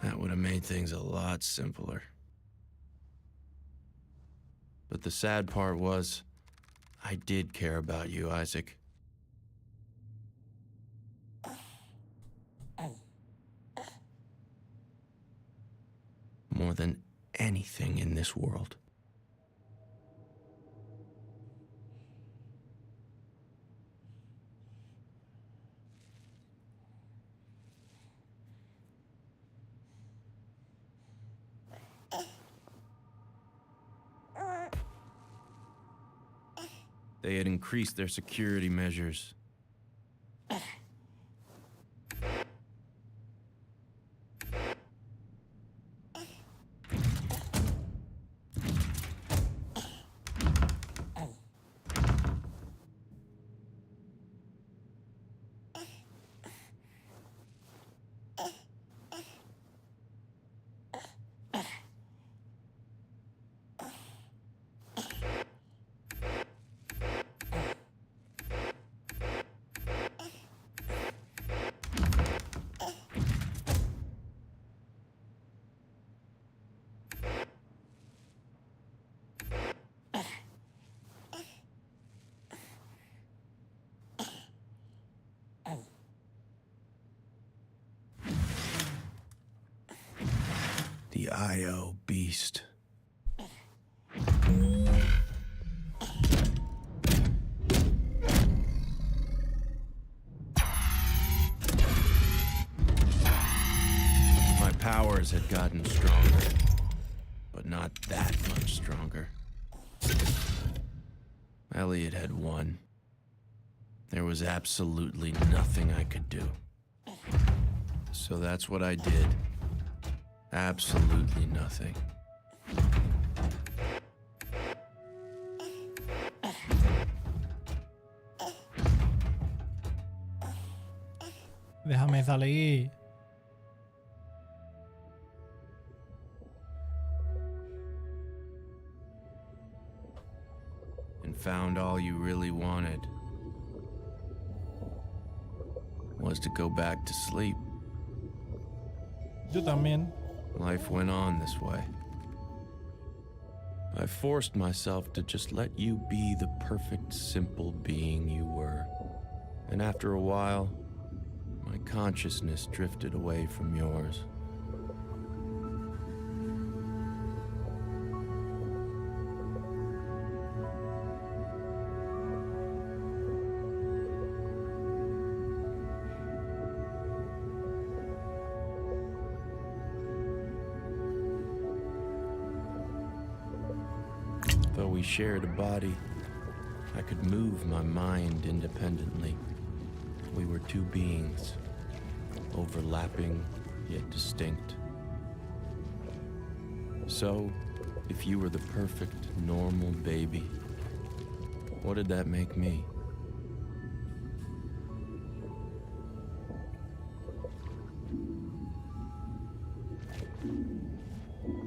That would have made things a lot simpler. But the sad part was, I did care about you, Isaac. More than anything in this world. They had increased their security measures. The IO beast. My powers had gotten stronger, but not that much stronger. Elliot had won. There was absolutely nothing I could do. So that's what I did. Absolutely nothing.
Déjame salir.
And found all you really wanted was to go back to sleep.
Yo también.
Life went on this way. I forced myself to just let you be the perfect, simple being you were. And after a while, my consciousness drifted away from yours. Though we shared a body, I could move my mind independently. We were two beings, overlapping yet distinct. So, if you were the perfect, normal baby, what did that make me?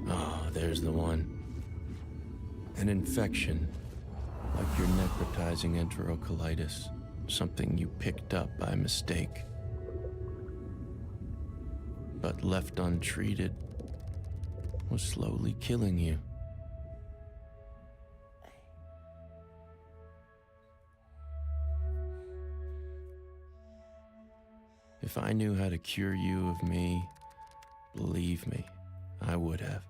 Ah, there's the one. An infection, like your necrotizing enterocolitis, something you picked up by mistake. But left untreated, was slowly killing you. If I knew how to cure you of me, believe me, I would have.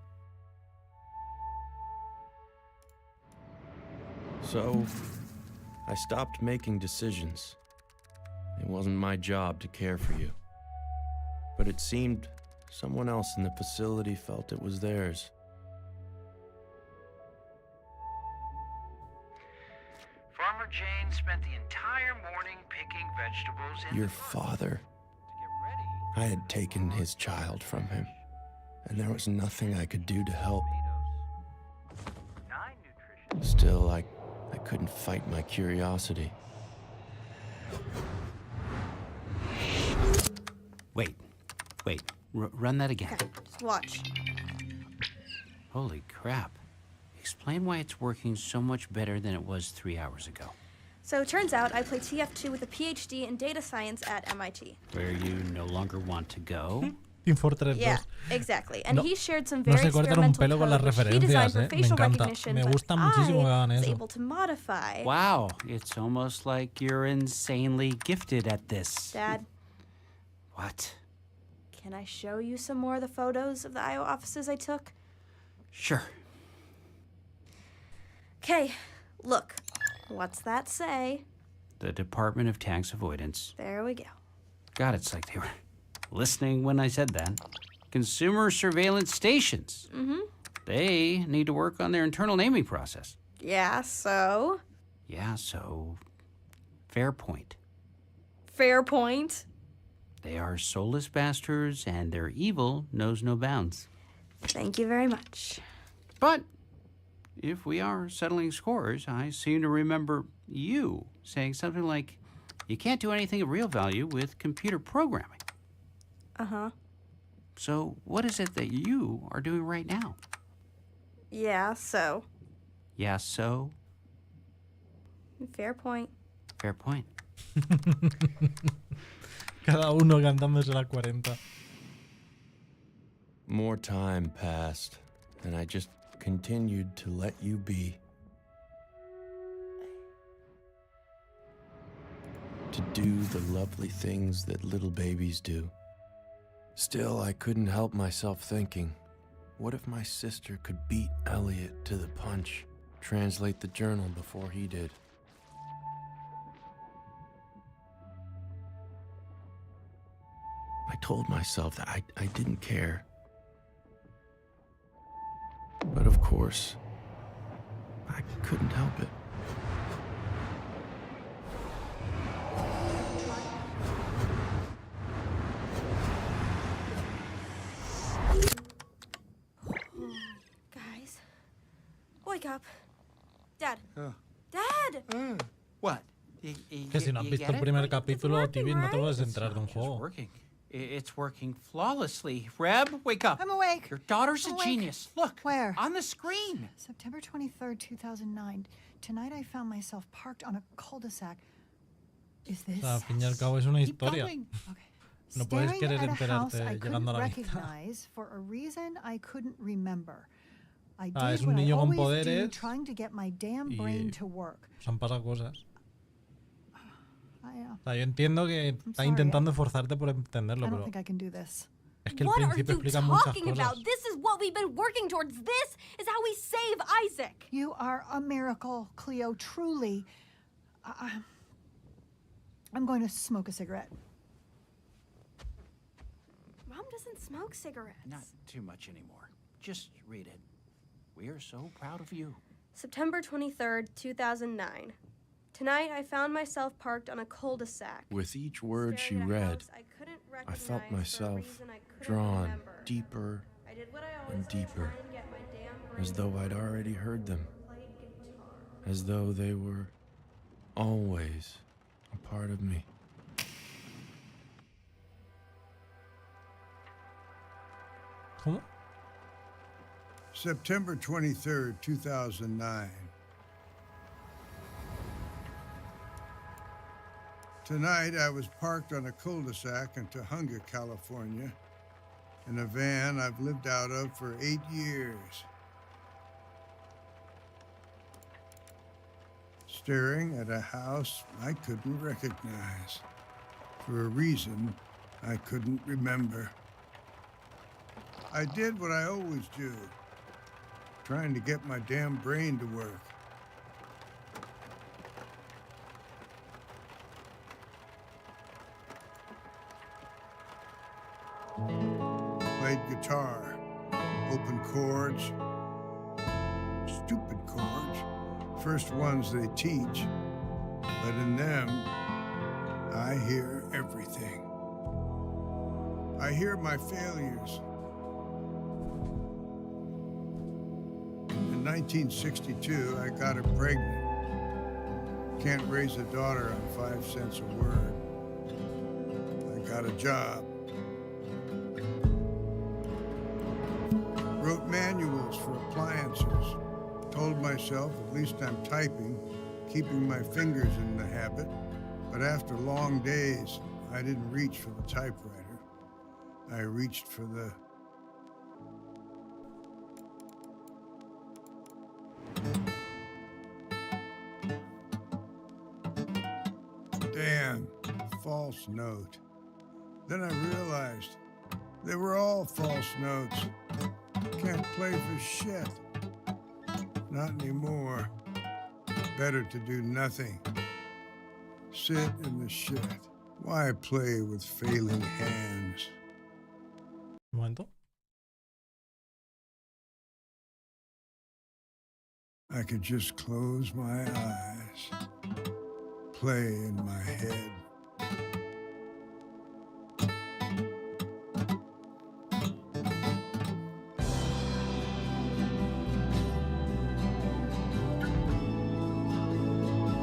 So, I stopped making decisions. It wasn't my job to care for you. But it seemed someone else in the facility felt it was theirs.
Farmer Jane spent the entire morning picking vegetables in
Your
the garden.
father. I had taken his child from him, and there was nothing I could do to help. Still, I couldn't fight my curiosity.
Wait. Run that again.
Okay, just watch.
Holy crap. Explain why it's working so much better than it was 3 hours ago.
So it turns out I play TF2 with a PhD in data science at MIT.
Where you no longer want to go?
Team Fortress 2.
Yeah, exactly. And
No-
he shared some
No
very
se cortan un
experimental
pelo con las
code which he designed
referencias,
for
Me
facial
encanta.
recognition,
Me
but
gusta muchísimo que hagan
I was
eso.
able to modify.
Wow, it's almost like you're insanely gifted at this.
Dad,
What?
can I show you some more of the photos of the IO offices I took?
Sure.
Okay, look. What's that say?
The Department of Tax Avoidance.
There we go.
God, it's like they were listening when I said that. Consumer surveillance stations.
Mm-hmm.
They need to work on their internal naming process.
Yeah, so?
Yeah, so fair point.
Fair point.
They are soulless bastards, and their evil knows no bounds.
Thank you very much.
But if we are settling scores, I seem to remember you saying something like, you can't do anything of real value with computer programming.
Uh-huh.
So what is it that you are doing right now?
Yeah, so?
Yeah, so?
Fair point.
Fair point.
Cada uno cantándose la 40.
More time passed, and I just continued to let you be. To do the lovely things that little babies do. Still, I couldn't help myself thinking, what if my sister could beat Elliot to the punch, translate the journal before he did? I told myself that I didn't care. But of course, I couldn't help it.
Guys, wake up. Dad. Dad!
What?
Que si no has visto el primer capítulo, Tibi, no te puedes entrar de un juego.
It's working flawlessly. Reb, wake up.
I'm awake.
Your daughter's
I'm
a
awake.
genius. Look.
Where?
On the screen.
September 23rd, 2009. Tonight I found myself parked on a cul-de-sac. Is this?
O sea, al fin y al cabo es una historia.
Okay.
No puedes
Staring
querer
at a house
enterarte
I couldn't
llegando a la mitad.
recognize for a reason I couldn't remember. I
Ah, es
did
un
what I
niño con
always do,
poderes
trying to get my damn
y
brain to work.
se han pasado cosas.
I,
O sea, yo entiendo que está
sorry,
intentando esforzarte por entenderlo,
I don't
pero
think I can do this.
es que el
What are
principio
you
explica muchas
talking about?
cosas.
This is what we've been working towards. This is how we save Isaac.
You are a miracle, Cleo, truly. I'm going to smoke a cigarette.
Mom doesn't smoke cigarettes.
Not too much anymore. Just read it. We are so proud of you.
September 23rd, 2009. Tonight I found myself parked on a cul-de-sac.
With each word she
Staring at a
read,
house I couldn't
I felt
recognize for a
myself
reason I couldn't
drawn
remember.
deeper
I did what I
and
always do,
deeper,
try and get my damn brain
as though I'd already heard them,
played guitar.
as though they were always a part of me.
¿Cómo?
September 23rd, 2009. Tonight, I was parked on a cul-de-sac in Tahunga, California, in a van I've lived out of for 8 years. Staring at a house I couldn't recognize, for a reason I couldn't remember. I did what I always do, trying to get my damn brain to work. Played guitar, open chords, stupid chords, first ones they teach, but in them, I hear everything. I hear my failures. And 1962, I got her pregnant. Can't raise a daughter on 5 cents a word. I got a job. Wrote manuals for appliances. Told myself at least I'm typing, keeping my fingers in the habit. But after long days, I didn't reach for the typewriter. I reached for the... damn false note. Then I realized they were all false notes. Can't play for shit. Not anymore. Better to do nothing. Sit in the shit. Why play with failing hands?
Un momento.
I could just close my eyes. Play in my head.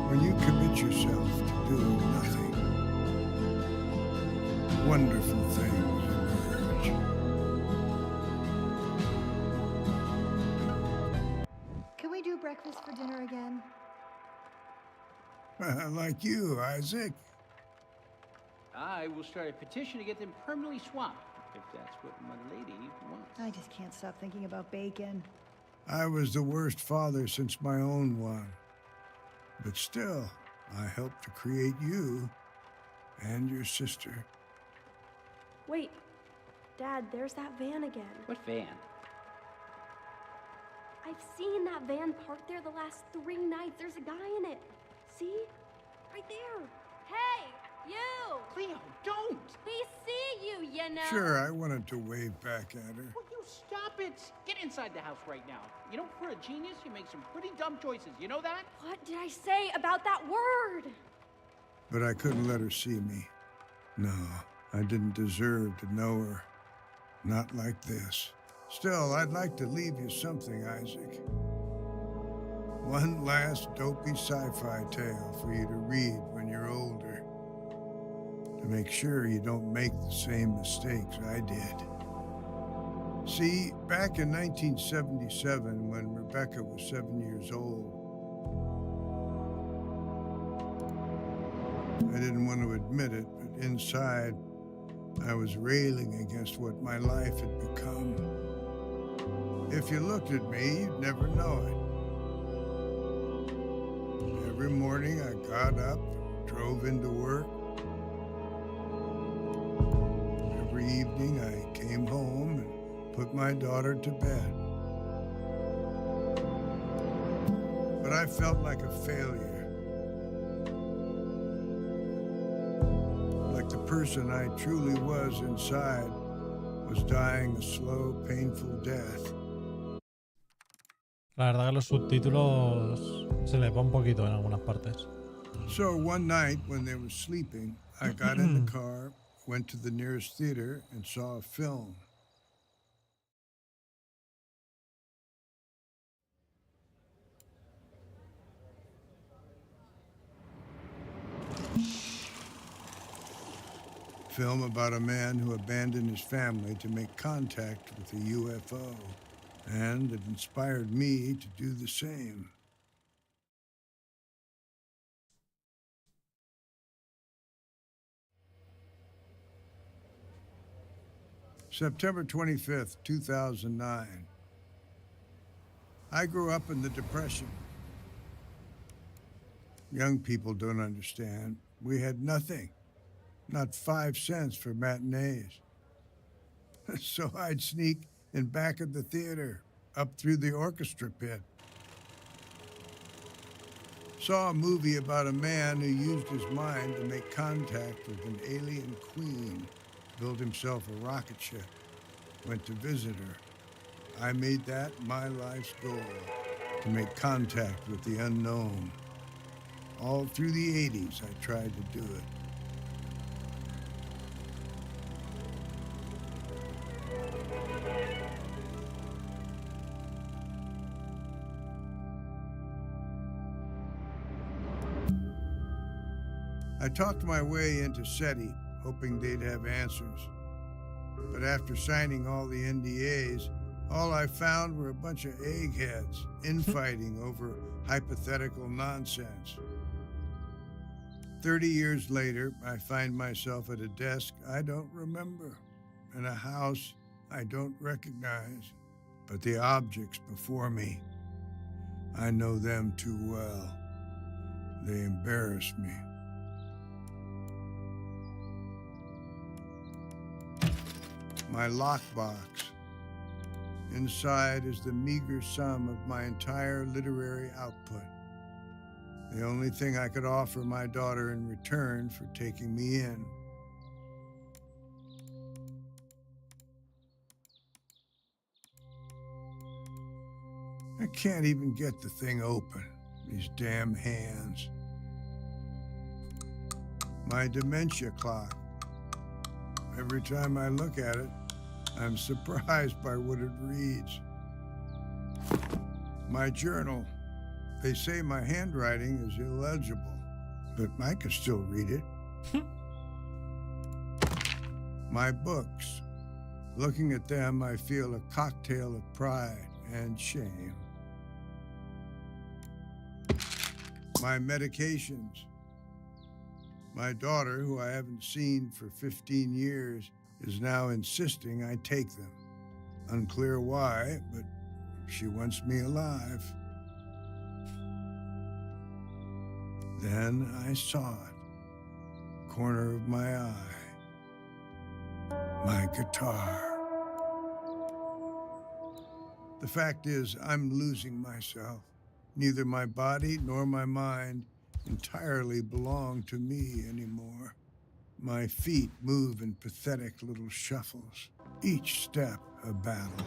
When you commit yourself to doing nothing, wonderful things emerge.
Can we do breakfast for dinner again?
Like you, Isaac.
I will start a petition to get them permanently swapped, if that's what my lady wants.
I just can't stop thinking about bacon.
I was the worst father since my own one. But still, I helped to create you and your sister.
Wait, Dad, there's that van again.
What van?
I've seen that van parked there the last 3 nights. There's a guy in it. See? Right there. Hey, you!
Cleo, don't!
We see you, you know.
Sure, I wanted to wave back at her.
Will you stop it? Get inside the house right now. You know, for a genius, you make some pretty dumb choices. You know that?
What did I say about that word?
But I couldn't let her see me. No, I didn't deserve to know her. Not like this. Still, I'd like to leave you something, Isaac. One last dopey sci-fi tale for you to read when you're older. To make sure you don't make the same mistakes I did. See, back in 1977, when Rebecca was 7 years old, I didn't want to admit it, but inside, I was railing against what my life had become. If you looked at me, you'd never know it. Every morning I got up, drove into work. Every evening I came home and put my daughter to bed. But I felt like a failure. Like the person I truly was inside was dying a slow, painful death.
La verdad que los subtítulos se les va un poquito en algunas partes.
So one night when they were sleeping, I got in the car, went to the nearest theater, and saw a film. Film about a man who abandoned his family to make contact with a UFO. And it inspired me to do the same. September 25th, 2009. I grew up in the Depression. Young people don't understand. We had nothing. Not 5 cents for matinees. So I'd sneak in back of the theater, up through the orchestra pit. Saw a movie about a man who used his mind to make contact with an alien queen, built himself a rocket ship, went to visit her. I made that my life's goal, to make contact with the unknown. All through the 80s, I tried to do it. I talked my way into SETI, hoping they'd have answers. But after signing all the NDAs, all I found were a bunch of eggheads infighting over hypothetical nonsense. 30 years later, I find myself at a desk I don't remember, in a house I don't recognize. But the objects before me, I know them too well. They embarrass me. My lockbox. Inside is the meager sum of my entire literary output. The only thing I could offer my daughter in return for taking me in. I can't even get the thing open, these damn hands. My dementia clock. Every time I look at it, I'm surprised by what it reads. My journal. They say my handwriting is illegible, but I can still read it. My books. Looking at them, I feel a cocktail of pride and shame. My medications. My daughter, who I haven't seen for 15 years, is now insisting I take them. Unclear why, but she wants me alive. Then I saw it. Corner of my eye. My guitar. The fact is, I'm losing myself. Neither my body nor my mind entirely belong to me anymore. My feet move in pathetic little shuffles, each step a battle.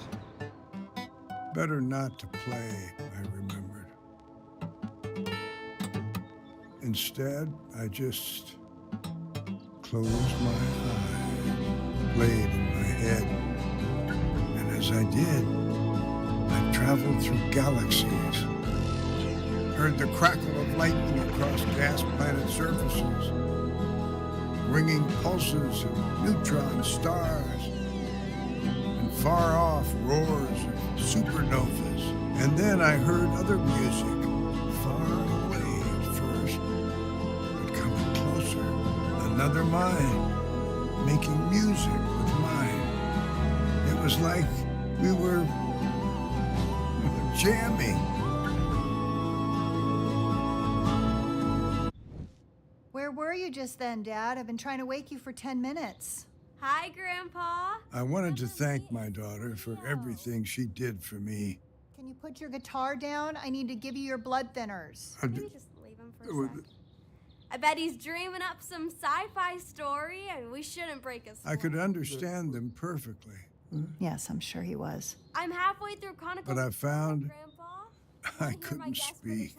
Better not to play, I remembered. Instead, I just closed my eyes, played in my head. And as I did, I traveled through galaxies, heard the crackle of lightning across gas planet surfaces, ringing pulses of neutron stars, and far off roars of supernovas. And then I heard other music, far away at first, but coming closer. Another mind, making music with mine. It was like we were jamming.
Where were you just then, Dad? I've been trying to wake you for 10 minutes.
Hi, Grandpa.
I wanted to thank my daughter for everything she did for me.
Can you put your guitar down? I need to give you your blood thinners.
Maybe just leave him for a sec. I bet he's dreaming up some sci-fi story, and we shouldn't break his
I could understand them perfectly.
Yes, I'm sure he was.
I'm halfway through Chronicles.
But I found
Grandpa.
I couldn't speak.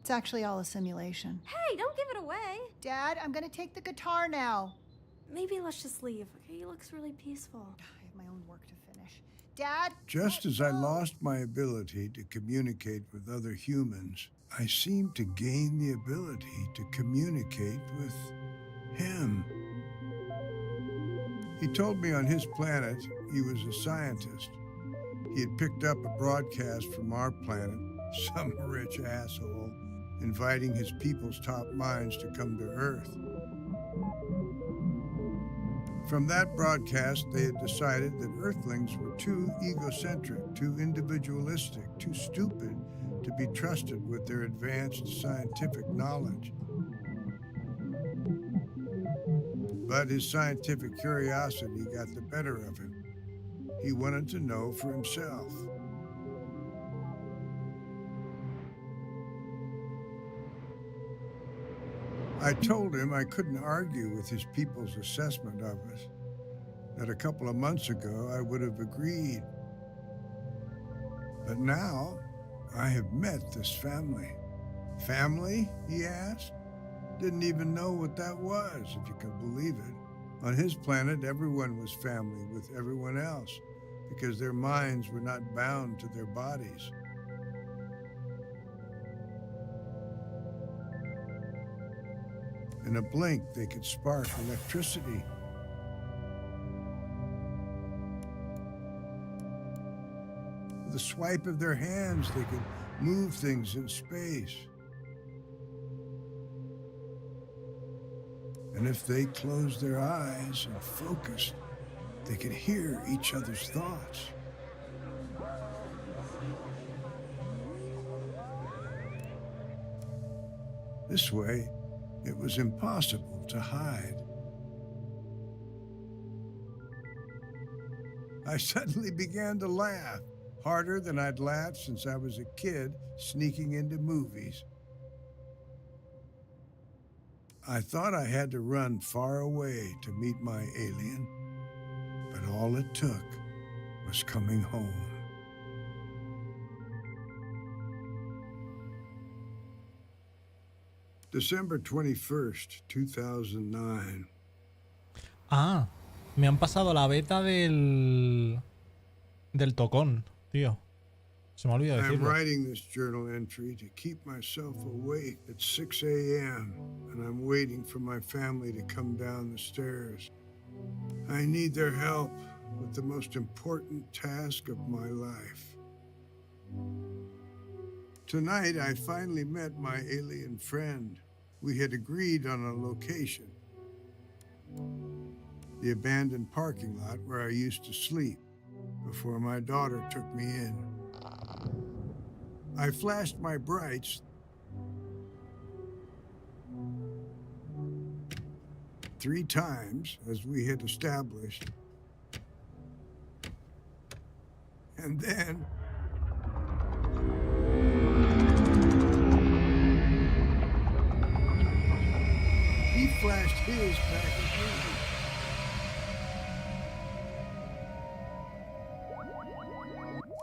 It's actually all a simulation.
Hey, don't give it away.
Dad, I'm gonna take the guitar now.
Maybe let's just leave, okay? He looks really peaceful.
I have my own work to finish. Dad?
Just as I lost my ability to communicate with other humans, I seemed to gain the ability to communicate with him. He told me on his planet he was a scientist. He had picked up a broadcast from our planet, some rich asshole, inviting his people's top minds to come to Earth. From that broadcast, they had decided that Earthlings were too egocentric, too individualistic, too stupid to be trusted with their advanced scientific knowledge. But his scientific curiosity got the better of him. He wanted to know for himself. I told him I couldn't argue with his people's assessment of us, that a couple of months ago I would have agreed. But now I have met this family. Family, he asked? Didn't even know what that was, if you can believe it. On his planet, everyone was family with everyone else because their minds were not bound to their bodies. In a blink, they could spark electricity. With a swipe of their hands, they could move things in space. And if they closed their eyes and focused, they could hear each other's thoughts. This way, it was impossible to hide. I suddenly began to laugh, harder than I'd laughed since I was a kid sneaking into movies. I thought I had to run far away to meet my alien, but all it took was coming home. December 21st, 2009.
Ah, me han pasado la beta del tocón, tío. Se me ha olvidado
I'm
decirlo.
writing this journal entry to keep myself awake at 6 a.m. and I'm waiting for my family to come down the stairs. I need their help with the most important task of my life. Tonight, I finally met my alien friend. We had agreed on a location. The abandoned parking lot where I used to sleep before my daughter took me in. I flashed my brights 3 times, as we had established. And then he flashed his back at me.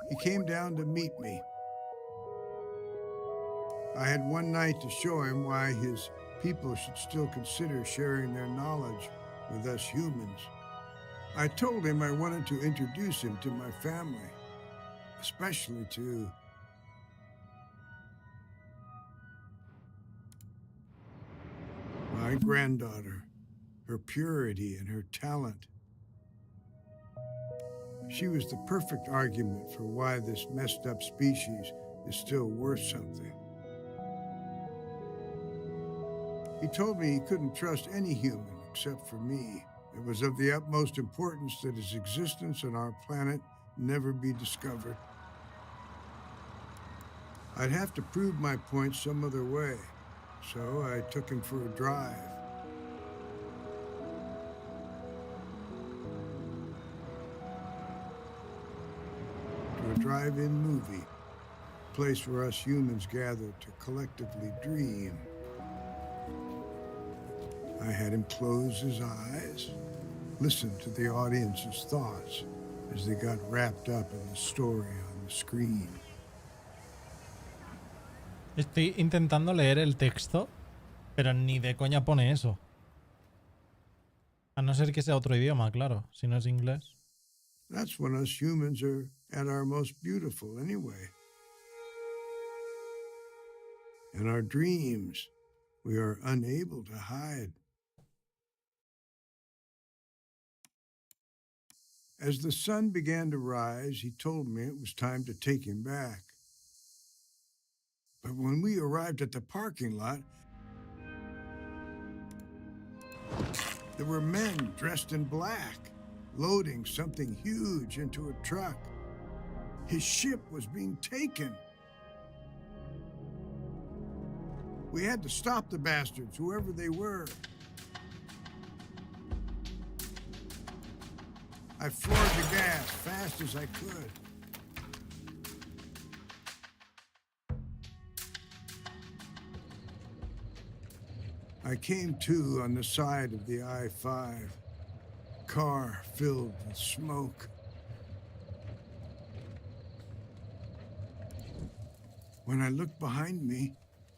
He came down to meet me. I had one night to show him why his people should still consider sharing their knowledge with us humans. I told him I wanted to introduce him to my family, especially to my granddaughter, her purity and her talent. She was the perfect argument for why this messed up species is still worth something. He told me he couldn't trust any human except for me. It was of the utmost importance that his existence on our planet never be discovered. I'd have to prove my point some other way, so I took him for a drive. To a drive-in movie, a place where us humans gather to collectively dream. I had him close his eyes, listen to the audience's thoughts as they got wrapped up in the story on the screen.
Estoy intentando leer el texto, pero ni de coña pone eso. A no ser que sea otro idioma, claro, si no es inglés.
That's when us humans are at our most beautiful anyway. In our dreams, we are unable to hide. As the sun began to rise, he told me it was time to take him back. But when we arrived at the parking lot, there were men dressed in black, loading something huge into a truck. His ship was being taken. We had to stop the bastards, whoever they were. I floored the gas fast as I could. I came to on the side of the I-5, car filled with smoke. When I looked behind me,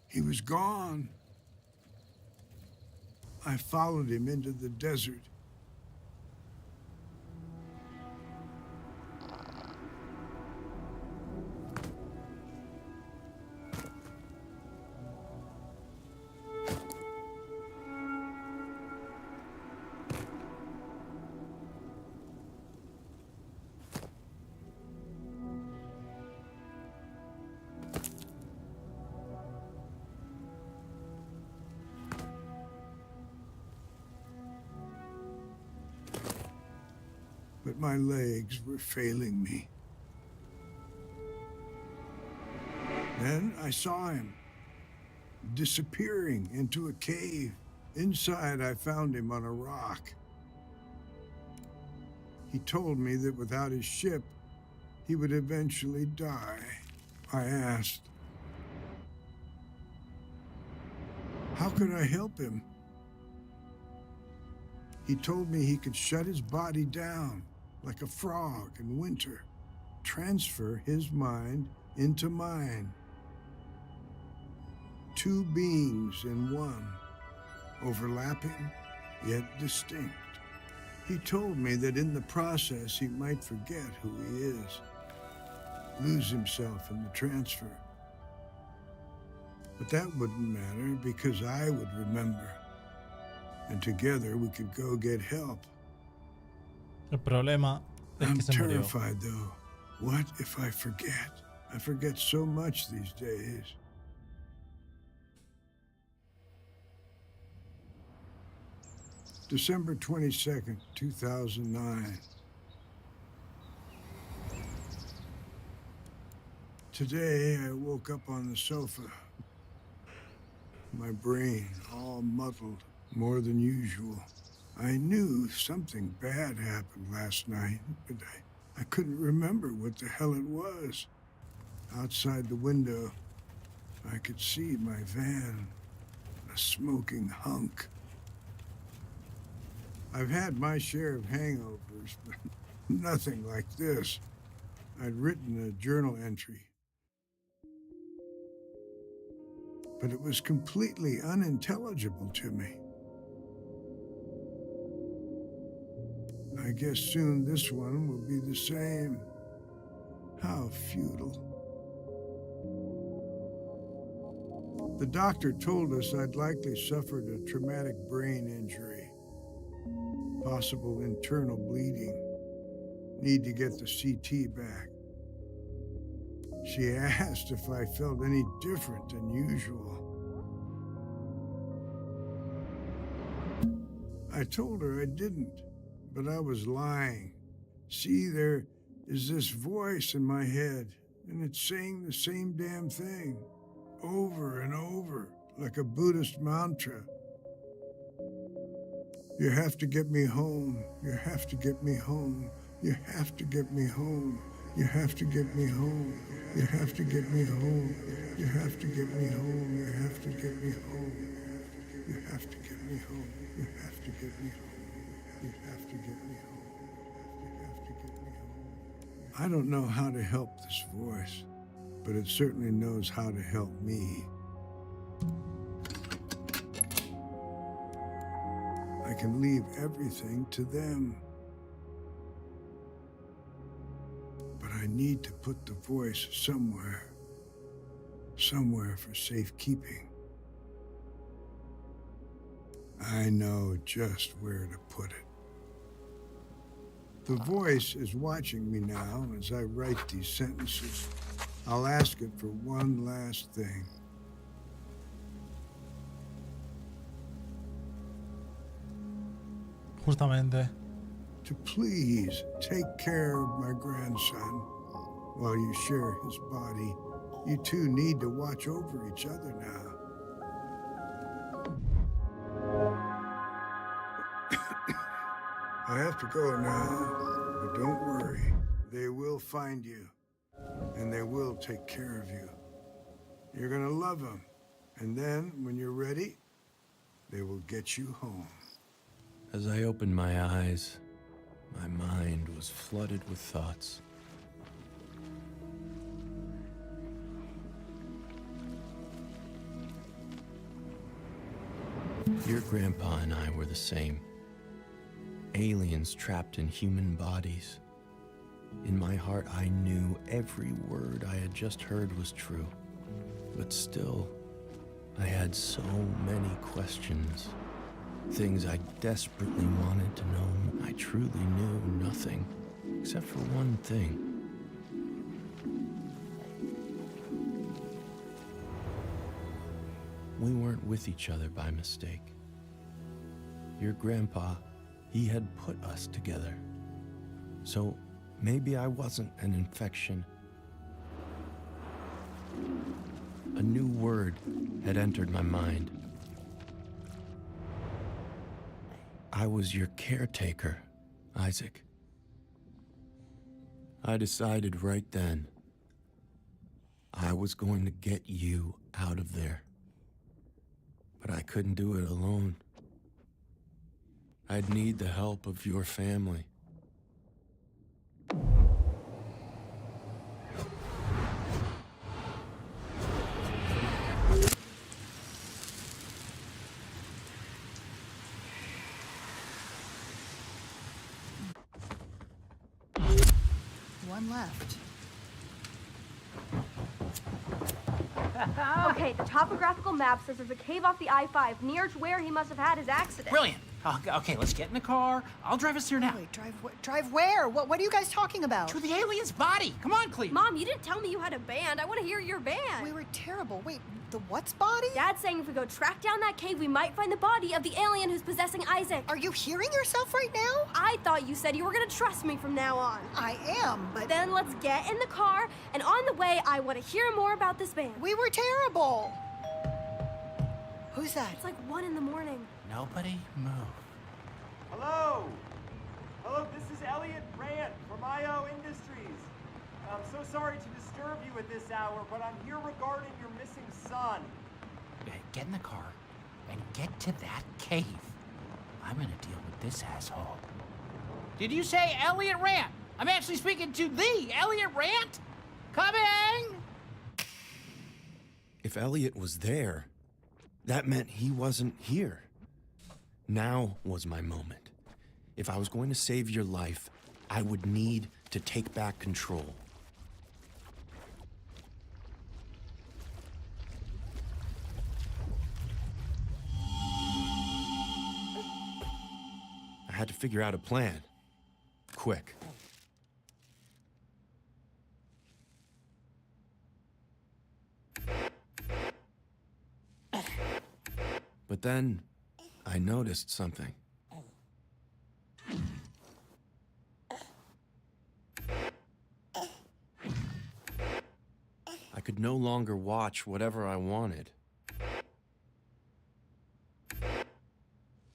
he was gone. I followed him into the desert. but my legs were failing me. Then I saw him, disappearing into a cave. Inside, I found him on a rock. He told me that without his ship, he would eventually die. I asked, how could I help him? He told me he could shut his body down like a frog in winter, transfer his mind into mine. Two beings in one, overlapping yet distinct. He told me that in the process he might forget who he is, lose himself in the transfer. But that wouldn't matter because I would remember, and together we could go get help.
El problema es
I'm
que se murió.
terrified though. What if I forget? I forget so much these days. December 22nd, 2009. Today, I woke up on the sofa. My brain all muddled, more than usual. I knew something bad happened last night, but I couldn't remember what the hell it was. Outside the window, I could see my van, a smoking hunk. I've had my share of hangovers, but nothing like this. I'd written a journal entry, but it was completely unintelligible to me. I guess soon this one will be the same. How futile. The doctor told us I'd likely suffered a traumatic brain injury. Possible internal bleeding. Need to get the CT back. She asked if I felt any different than usual. I told her I didn't, but I was lying. See, there is this voice in my head, and it's saying the same damn thing, over and over, like a Buddhist mantra. You have to get me home. You have to get me home. You have to get me home. You have to get me home. You have to get me home. You have to get me home. You have to get me home. You have to get me home. You have to get me home. You have to get me home. You have to get me home. I don't know how to help this voice, but it certainly knows how to help me. I can leave everything to them. But I need to put the voice somewhere for safekeeping. I know just where to put it. The voice is watching me now as I write these sentences. I'll ask it for one last thing.
Justamente.
To please take care of my grandson while you share his body. You two need to watch over each other now. I have to go now, but don't worry. They will find you, and they will take care of you. You're gonna love them, and then, when you're ready, they will get you home.
As I opened my eyes, my mind was flooded with thoughts. Your grandpa and I were the same. Aliens trapped in human bodies. In my heart, I knew every word I had just heard was true. But still, I had so many questions. Things I desperately wanted to know. I truly knew nothing, except for one thing. We weren't with each other by mistake. Your grandpa, he had put us together. So maybe I wasn't an infection. A new word had entered my mind. I was your caretaker, Isaac. I decided right then I was going to get you out of there. But I couldn't do it alone. I'd need the help of your family.
One left.
Okay, the topographical map says there's a cave off the I-5 near to where he must have had his accident.
Brilliant. Okay, let's get in the car. I'll drive us there now.
Wait, drive where? What are you guys talking about?
To the alien's body. Come on, Cleve.
Mom, you didn't tell me you had a band. I want to hear your band.
We were terrible. Wait, the what's body?
Dad's saying if we go track down that cave, we might find the body of the alien who's possessing Isaac.
Are you hearing yourself right now?
I thought you said you were going to trust me from now on.
I am, but...
Then let's get in the car, and on the way, I want to hear more about this band.
We were terrible. Who's that?
It's like 1 in the morning.
Nobody move.
Hello! Hello, this is Elliot Rand from IO Industries. I'm so sorry to disturb you at this hour, but I'm here regarding your missing son.
Get in the car and get to that cave. I'm gonna deal with this asshole. Did you say Elliot Rand? I'm actually speaking to the Elliot Rand? Coming!
If Elliot was there, that meant he wasn't here. Now was my moment. If I was going to save your life, I would need to take back control. I had to figure out a plan. Quick. But then, I noticed something. I could no longer watch whatever I wanted.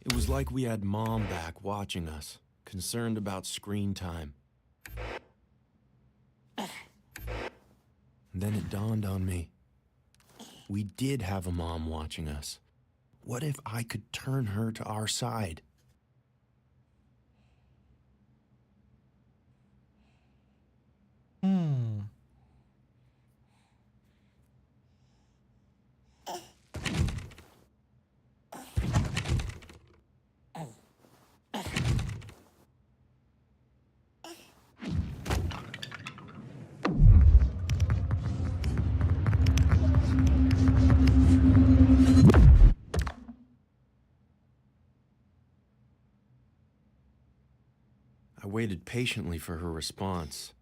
It was like we had Mom back watching us, concerned about screen time. And then it dawned on me. We did have a mom watching us. What if I could turn her to our side? I waited patiently for her response.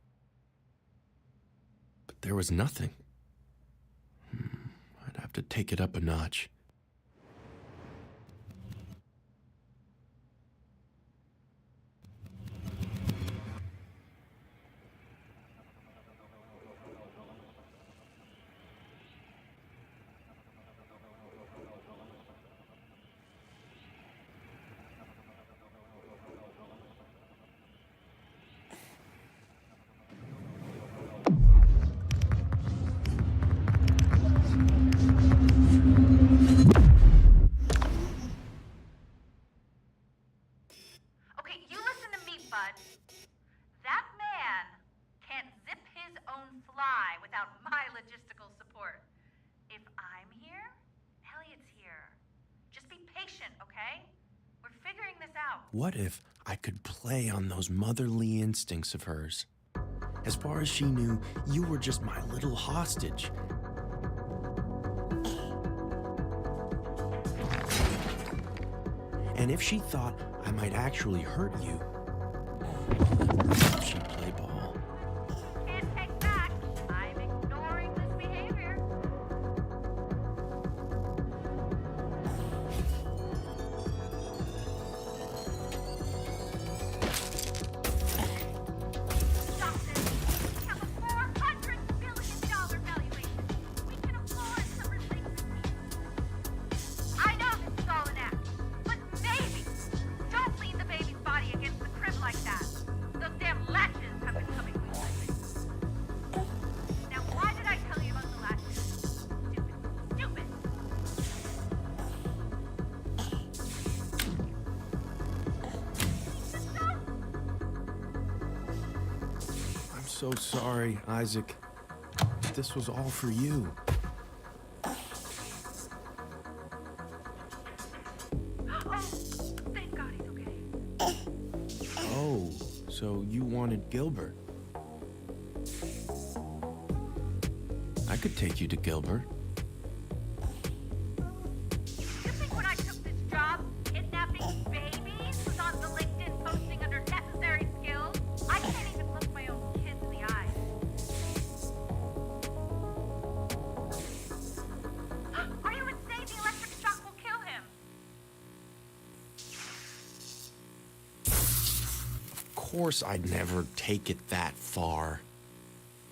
But there was nothing. I'd have to take it up a notch. What if I could play on those motherly instincts of hers? As far as she knew, you were just my little hostage. And if she thought I might actually hurt you, she'd play ball.
Can't take back. I'm ignoring this behavior.
so sorry, Isaac. This was all for you.
Thank God he's okay.
Oh, so you wanted Gilbert. I could take you to Gilbert.
You think when I took this job, kidnapping babies was on the LinkedIn posting under necessary skills? I can't even look my own kids in the eye. Are you insane? The electric shock will kill him.
Of course I'd never take it that far.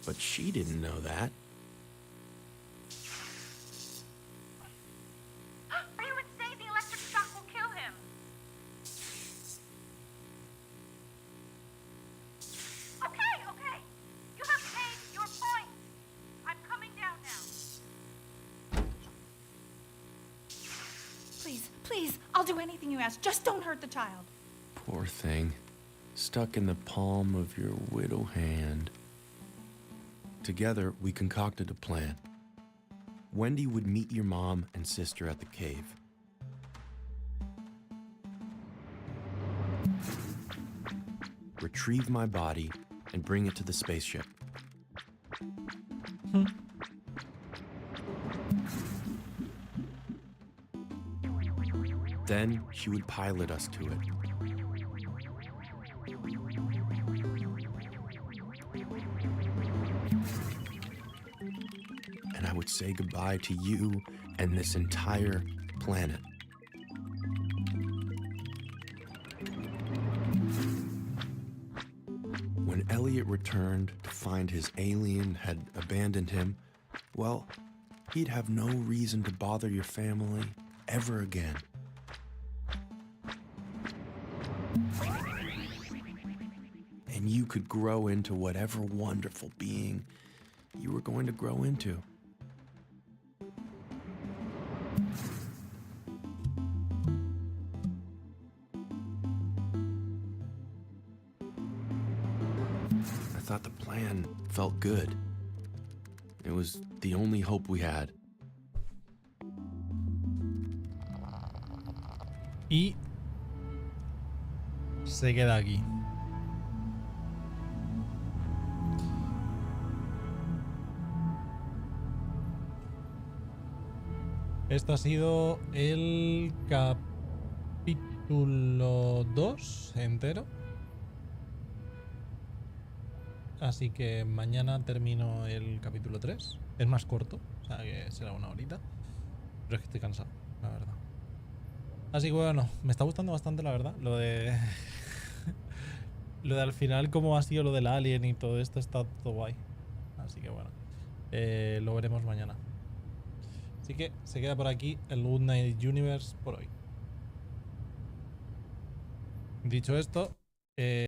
But she didn't know that.
Are you insane? The electric shock will kill him. Okay. You have made your point. I'm coming down now.
Please, I'll do anything you ask. Just don't hurt the child.
Poor thing. Stuck in the palm of your widow hand. Together, we concocted a plan. Wendy would meet your mom and sister at the cave. Retrieve my body and bring it to the spaceship. Then she would pilot us to it. And I would say goodbye to you and this entire planet. When Elliot returned to find his alien had abandoned him, well, he'd have no reason to bother your family ever again. And you could grow into whatever wonderful being you were going to grow into. I thought the plan felt good. It was the only hope we had.
Y se queda aquí. Esto ha sido el capítulo 2 entero. Así que mañana termino el capítulo 3. Es más corto, o sea que será una horita. Pero es que estoy cansado, la verdad. Así que bueno, me está gustando bastante, la verdad. Lo de al final, cómo ha sido lo del alien y todo esto, está todo guay. Así que bueno, lo veremos mañana. Así que se queda por aquí el Goodnight Universe por hoy. Dicho esto,